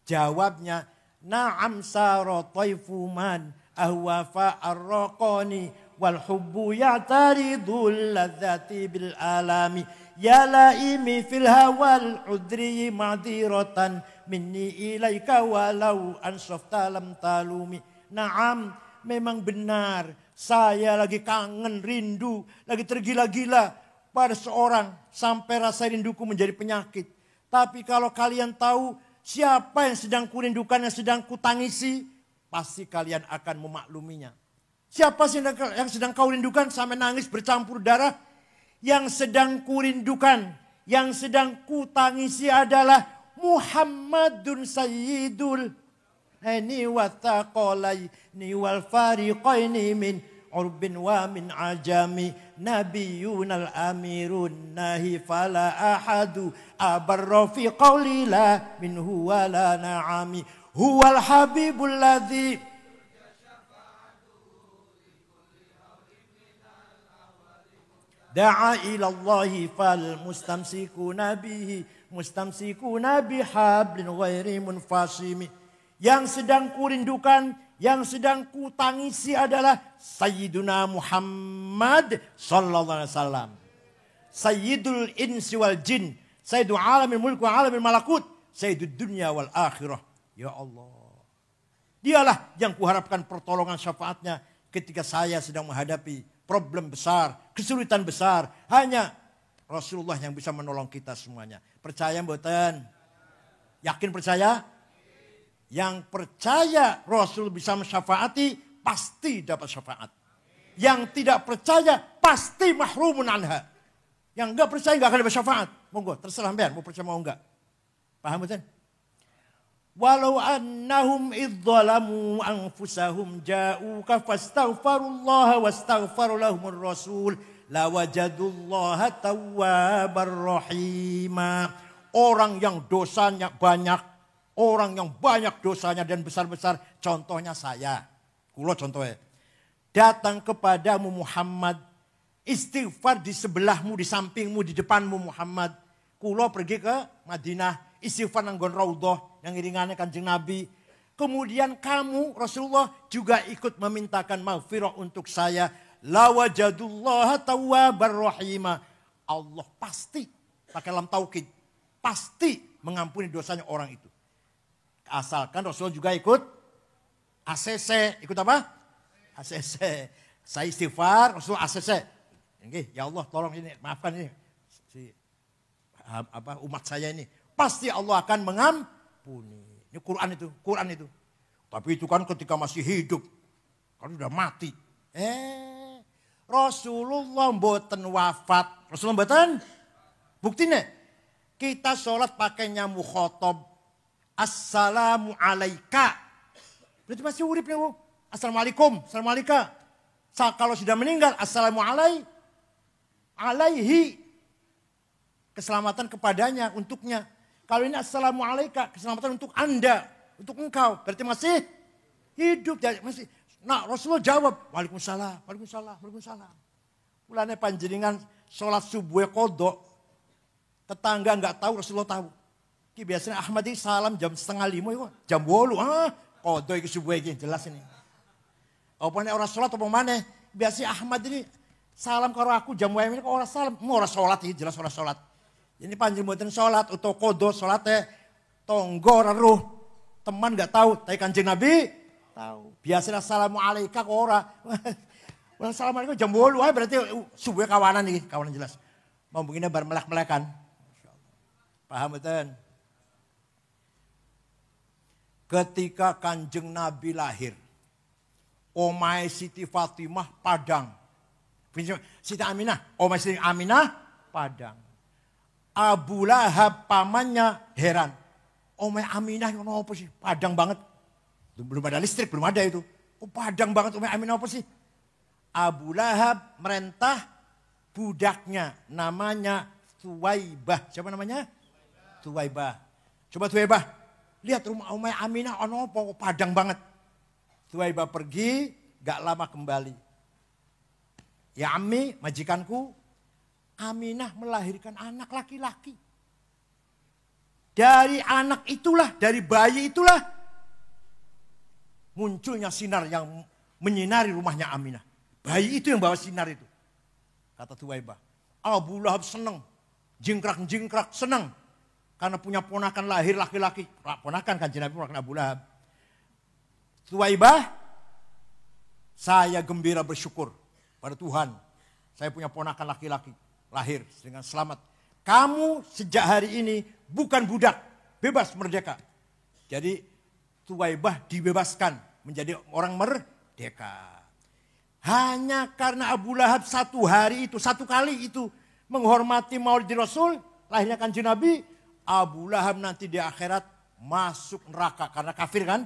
Jawabnya, na'am saro taifuman ahwafa arraqani wal hubbu ya'taridul ladzati bil alami. Ya laimi fil hawal udri ma'diratan minni ilaika walau ansafta lam talumi. Na'am, memang benar. Saya lagi kangen, rindu, lagi tergila-gila pada seorang sampai rasa rinduku menjadi penyakit. Tapi kalau kalian tahu siapa yang sedang kurindukan, yang sedang kutangisi, pasti kalian akan memakluminya. Siapa sih yang sedang kau rindukan sampai nangis bercampur darah? Yang sedang kurindukan, yang sedang kutangisi adalah Muhammadun Sayyidul Hani wa thaqalaini wal fariqaini min urbin wa min ajami. Nabiyunal amirun nahi fala ahadu abarra fi qawli la minhu wa la na'ami. Huwal habibul ladzi da'a ilallahi fal mustamsikuna bihi mustamsikuna bihablin ghairi munfasimi. Yang sedang kurindukan, yang sedang kutangisi adalah Sayyiduna Muhammad sallallahu alaihi wasallam. Sayyidul insi wal jin, Sayyidul alamil mulk wa alamil malakut, Sayyidud dunya wal akhirah. Ya Allah. Dialah yang kuharapkan pertolongan syafaatnya ketika saya sedang menghadapi problem besar, kesulitan besar. Hanya Rasulullah yang bisa menolong kita semuanya. Percaya mboten? Yakin percaya? Yang percaya Rasul bisa mensyafaati, pasti dapat syafaat. Yang tidak percaya, pasti mahrumun anha. Yang enggak percaya, enggak akan dapat syafaat. Monggo, terserah sampean, mau percaya mau enggak. Paham betul? Walau annahum idzalamu anfusahum ja'uka fastaghfarullaha wastaghfaru lahumur rasul lawajadullaha tawwabar rahima. Orang yang dosanya banyak, orang yang banyak dosanya dan besar-besar, contohnya saya. Kulo contohnya. Datang kepadamu Muhammad, istighfar di sebelahmu, di sampingmu, di depanmu Muhammad. Kulo pergi ke Madinah, istighfar nanggon raudhah, yang iringannya Kanjeng Nabi. Kemudian kamu Rasulullah juga ikut memintakan maghfirah untuk saya. Lawajadullaha tawwabar rahima. Allah pasti, pakai lam taukid, pasti mengampuni dosanya orang itu. Asalkan Rasulullah juga ikut ACC. Ikut apa? ACC. Saya istighfar, Rasulullah ACC. Ya Allah tolong ini, maafkan ini. Umat saya ini. Pasti Allah akan mengampuni. Ini Quran itu. Tapi itu kan ketika masih hidup. Kan sudah mati. Rasulullah mboten wafat. Rasulullah mboten. Buktinya. Kita sholat pakainya mukhotob. Assalamu alaika. Berarti masih urip nih. Assalamualaikum. Assalamualaikum. Kalau sudah meninggal. Assalamu alaihi. Keselamatan kepadanya, untuknya. Kalau ini assalamu alaika. Keselamatan untuk anda. Untuk engkau. Berarti masih hidup. Masih. Nah Rasulullah jawab. Waalaikumsalam. Waalaikumsalam. Waalaikumsalam. Mulanya panjenengan sholat subuh kodok. Tetangga nggak tahu, Rasulullah tahu. Biasanya Ahmad ini salam jam 4:30. Jam 8. Kodok itu subuh ini. Jelas ini. Apanya orang sholat apa mana. Biasanya Ahmad ini salam kalau aku jam ini kok orang salam. Mau orang sholat ini jelas orang sholat. Ini panjenengan sholat atau kodok sholatnya. Tonggo roh. Teman nggak tahu. Tapi Kanjeng Nabi tahu. Biasanya assalamualaikum kok orang. Assalamualaikum jam 8 berarti subuh kawanan nih. Kawanan jelas. Mau begini bar melek-melekan. Paham betul? Ketika Kanjeng Nabi lahir. Omai Siti Fatimah Padang. Siti Aminah. Omai Siti Aminah Padang. Abu Lahab pamannya heran. Omai Aminah yang apa sih? Padang banget. Belum ada listrik, belum ada itu. Oh padang banget Omai Aminah apa sih? Abu Lahab merentah budaknya. Namanya Thuwaibah. Siapa namanya? Thuwaibah. Coba Thuwaibah. Lihat rumah Omai Aminah apa? Padang banget. Thuwaibah pergi, gak lama kembali. Ya Ammi, majikanku. Aminah melahirkan anak laki-laki. Dari anak itulah, dari bayi itulah. Munculnya sinar yang menyinari rumahnya Aminah. Bayi itu yang bawa sinar itu. Kata Thuwaibah. Abu Lahab senang. Jingkrak-jingkrak senang. Karena punya ponakan lahir laki-laki. Ponakan kan Nabi ponakan Abu Lahab. Thuwaibah. Saya gembira bersyukur pada Tuhan. Saya punya ponakan laki-laki. Lahir dengan selamat. Kamu sejak hari ini bukan budak. Bebas merdeka. Jadi Thuwaibah dibebaskan. Menjadi orang merdeka. Hanya karena Abu Lahab satu kali itu. Menghormati maulid Rasul. Lahirnya Kanjeng Nabi. Abu Lahab nanti di akhirat masuk neraka. Karena kafir kan?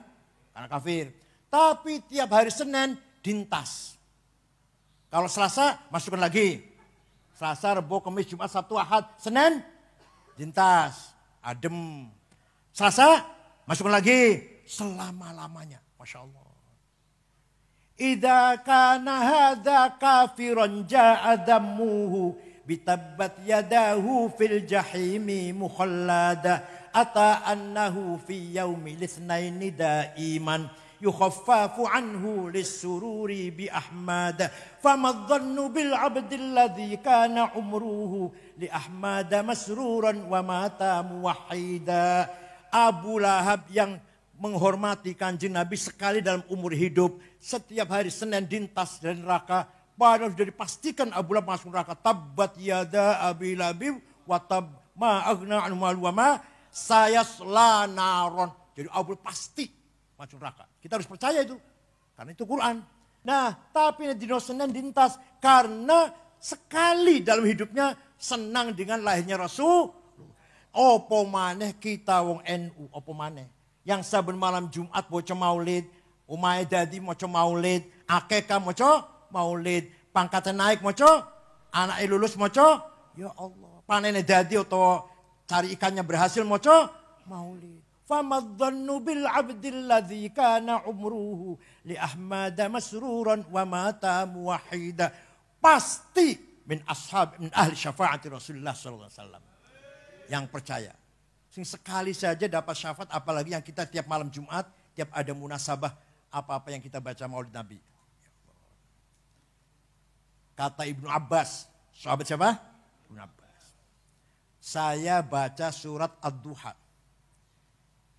Karena kafir. Tapi tiap hari Senin dintas. Kalau Selasa masukkan lagi. Selasa, Rebo, Kamis, Jumat, Sabtu, Ahad, Senin, dintas, adem. Selasa, masukkan lagi, selama-lamanya. Masya Allah. Idza kana hadza kafiran ja'a dammuhu bitabbat yadahu fil jahimi mukhallada ata annahu fi yaumil itsnaini daiman yukhaffafu anhu lis-sururi bi Ahmad fama dhannu bil 'abdi alladhi kana umruhu li Ahmad masruran wa mata muwahhida. Abu Lahab yang menghormati Kanjeng Nabi sekali dalam umur hidup, setiap hari Senin dintas dari neraka, padahal sudah dipastikan Abu Lahab masuk neraka. Tabbat yada Abi Lahab wa tab ma aghna anhu wa ma sayasla naron. Jadi Abu Lahab pasti masuk neraka. Kita harus percaya itu. Karena itu Quran. Nah, tapi di Senin dintas. Karena sekali dalam hidupnya senang dengan lahirnya Rasul. Opo maneh kita wong NU. Opo maneh. Yang saben malam Jumat moco maulid. Umay dadi moco maulid. Akekah moco maulid. Pangkatnya naik moco. Anaknya lulus moco. Ya Allah. Panennya dadi atau cari ikannya berhasil moco maulid. Famadhannu bil 'abdil ladzi kana umruhu li Ahmad masruran wa mata muwahhida. Pasti min ahli syafaati Rasulullah sallallahu alaihi wasallam. Yang percaya. Sing sekali saja dapat syafaat, apalagi yang kita tiap malam Jumat, tiap ada munasabah apa-apa yang kita baca Maulid Nabi. Kata Ibnu Abbas, sahabat siapa? Ibnu Abbas. Saya baca surat Ad-Duha.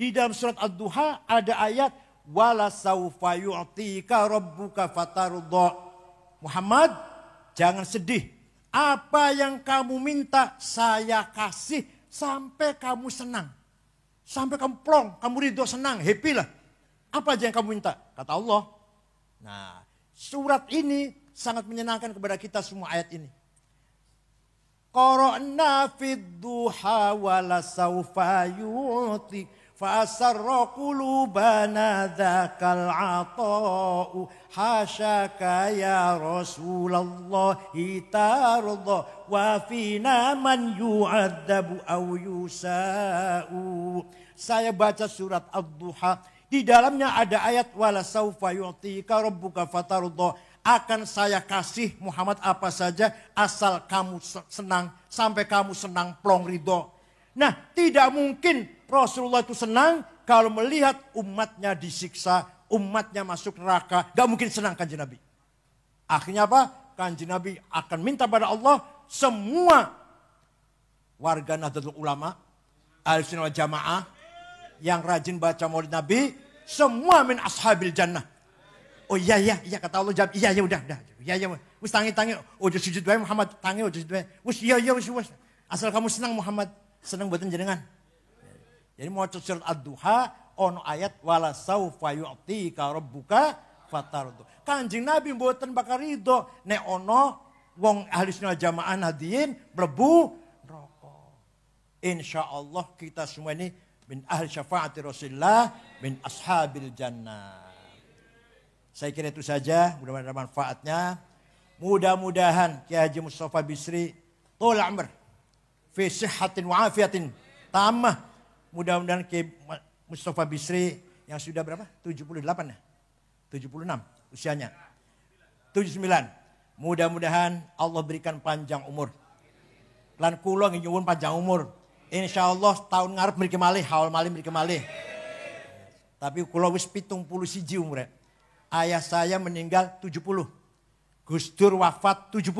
Di dalam surat Ad-Duha ada ayat wala saufa yu'tika rabbuka fatarudha. Muhammad, jangan sedih. Apa yang kamu minta saya kasih sampai kamu senang. Sampai kamu plong, kamu ridho, senang, happy lah. Apa aja yang kamu minta? Kata Allah. Nah, surat ini sangat menyenangkan kepada kita semua ayat ini. Qara'na fid duha wala saufa yu'ti fasarra qulubana dzakal ata'u hasyaka ya Rasulullah tarda wa fina man yu'adzabu aw yusa'u. Saya baca surat Ad-Duha, di dalamnya ada ayat wala saufa yu'tika rabbuka fatarda. Akan saya kasih Muhammad apa saja asal kamu senang, sampai kamu senang plong ridho. Nah, tidak mungkin Rasulullah itu senang kalau melihat umatnya disiksa, umatnya masuk neraka. Gak mungkin senang Kanjeng Nabi. Akhirnya apa? Kanjeng Nabi akan minta pada Allah semua warga Nahdlatul Ulama, Ahlussunnah wal Jamaah yang rajin baca Maulid Nabi, semua min ashabil jannah. Oh iya kata Allah jawab iya udah. Iya wis tangi. Oh sujud wae Muhammad, tangi sujud wae. Wis iya wis. Asal kamu senang Muhammad, senang mboten jenengan. Jadi mau surat Ad-Duha ono ayat wala saufa yu'tika rabbuka fatardu. Kanjeng Nabi mboten bakal ridho nek ono wong Ahlussunnah Jamaah nadiyin mlebu neraka. Insyaallah kita semua ini min ahli syafaati Rasulullah min ashabil jannah. Saya kira itu saja, mudah-mudahan ada manfaatnya. Mudah-mudahan Kiai Haji Mustafa Bisri tul umr fi sihhatin wa afiatin tamah. Mudah-mudahan Kiai Mustafa Bisri yang sudah berapa? 78 ya? 76 usianya. 79. Mudah-mudahan Allah berikan panjang umur. Lan kula nyuwun panjang umur. Insyaallah tahun ngarep mriki malih, haul malih mriki malih. Tapi kula wis 71 umure. Ayah saya meninggal 70. Gus Dur wafat 70.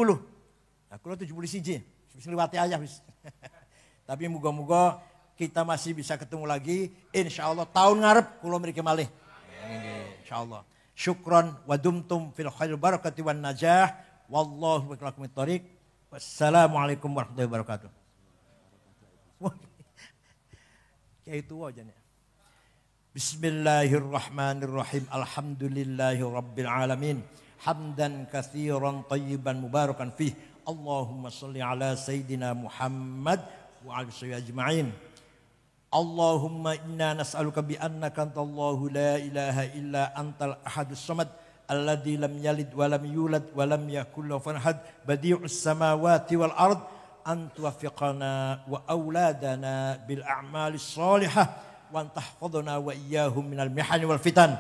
Nah, kula 71. Wis liwati ayah wis. Tapi moga-moga kita masih bisa ketemu lagi. Insyaallah tahun ngarep kula mriki malih. Insyaallah. Syukran wa dumtum fil khair barakati wan najah. Wallahu billahi tariq. Wassalamualaikum warahmatullahi wabarakatuh. Kayak itu aja nih. Bismillahirrahmanirrahim. Alhamdulillahi rabbil alamin. Hamdan katsiran tayyiban mubarakan fih. Allahumma salli ala Sayyidina Muhammad wa ala sahbihi ajma'in. Allahumma inna nas'aluka bi annaka antallahu la ilaha illa antal ahadus samad alladzi lam yalid wa lam yulad wa lam yakul lahu kufuwan ahad badi'us samawati wal ard an tuwaffiqana wa auladana bil a'malis shalihah wa tahfadhna wa iyyahum minal mihani wal fitan.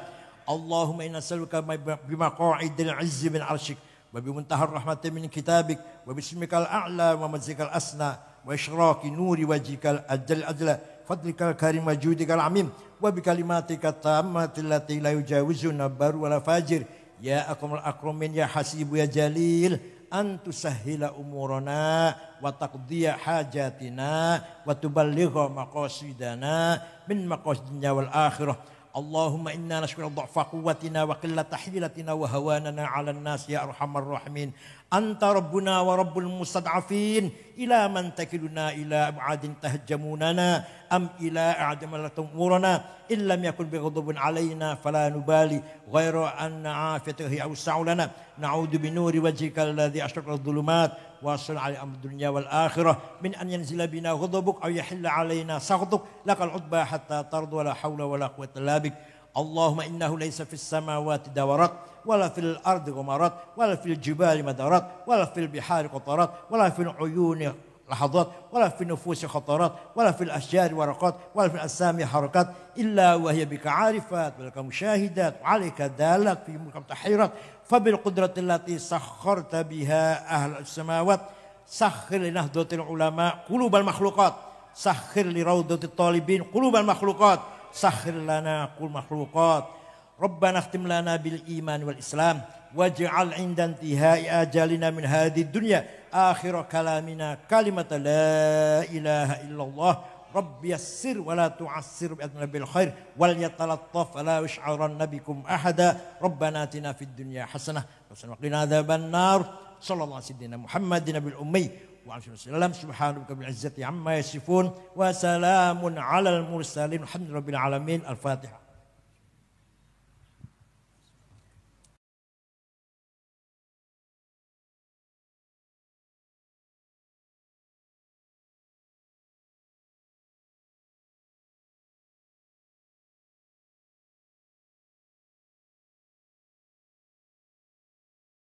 Allahumma inna nas'aluka bimaqa'idil 'izzi min 'arsyik wa bimuntahar rahmatin min kitabik wa bismikal a'la wa mazikal asna wa isyraqi nuri wajhikal ajla fadlikal karim wa judikal amim wa bikalimatika tammatil lati la yujawizuna baru wala fajir ya akramul akramin ya hasibu ya jalil antu sahila umurana wa taqdiya hajatina wa tuballigha maqasidana min maqasidina wal akhirah. Allahumma inna nashkuru dha'fa quwwatina wa qillata hilatina wa hawanana 'alan nas ya arhamar rahimin. Anta rabbuna wa rabbul mustad'afin ila man takiluna ila ab'adin tahjamunana am ila a'jamallatum umurana illam yakun bighadabin 'alaina fala nubali ghayra anna 'afiyatuhu awsa'u lana na'udzu bi nuri wajhikal ladzi ashraqat adh-dhulumat wa asal 'ala amdunya wal akhirah min an yanzila bina ghadabuk aw yahilla 'alaina saghtuk lakal 'udba hatta tardu wa la hawla wa la quwwata illa bik. Allahumma innahu laysa fis samawati dawarat wala fil ardi ghamarat wala fil jibali madarat wala fil bihari qatarat wala fil uyuni lahadat wala fil nufusi khatarat wala fil asjari waraqat wala fil asami harakat illa wa hiya bika 'arifat wa laka musyahidat wa 'alaika dalat fi mulkam tahirat fa bil qudrati allati sakharta biha ahlus samawat sakhir li nahdlatil ulama qulubal makhluqat sakhir li raudatit talibin qulubal makhluqat sakhir lana qul makhluqat. Rabbana khtim lana bil iman wal islam waj'al 'inda intihai ajalina min hadhihi dunya akhir kalamina kalimat la ilaha illallah Rabbi yassir wa la tu'assir bi'adna bil khair wal yatalattaf wa la yush'aranna bikum ahada. Rabbana atina fid dunya hasanah wa qina adzaban nar. Sallallahu alaihi Muhammadin nabil ummi wa alihi wasallam. Subhanaka bil izzati amma yasifun wa salamun alal mursalin. Alhamdulillahil alamin. Al-Fatihah.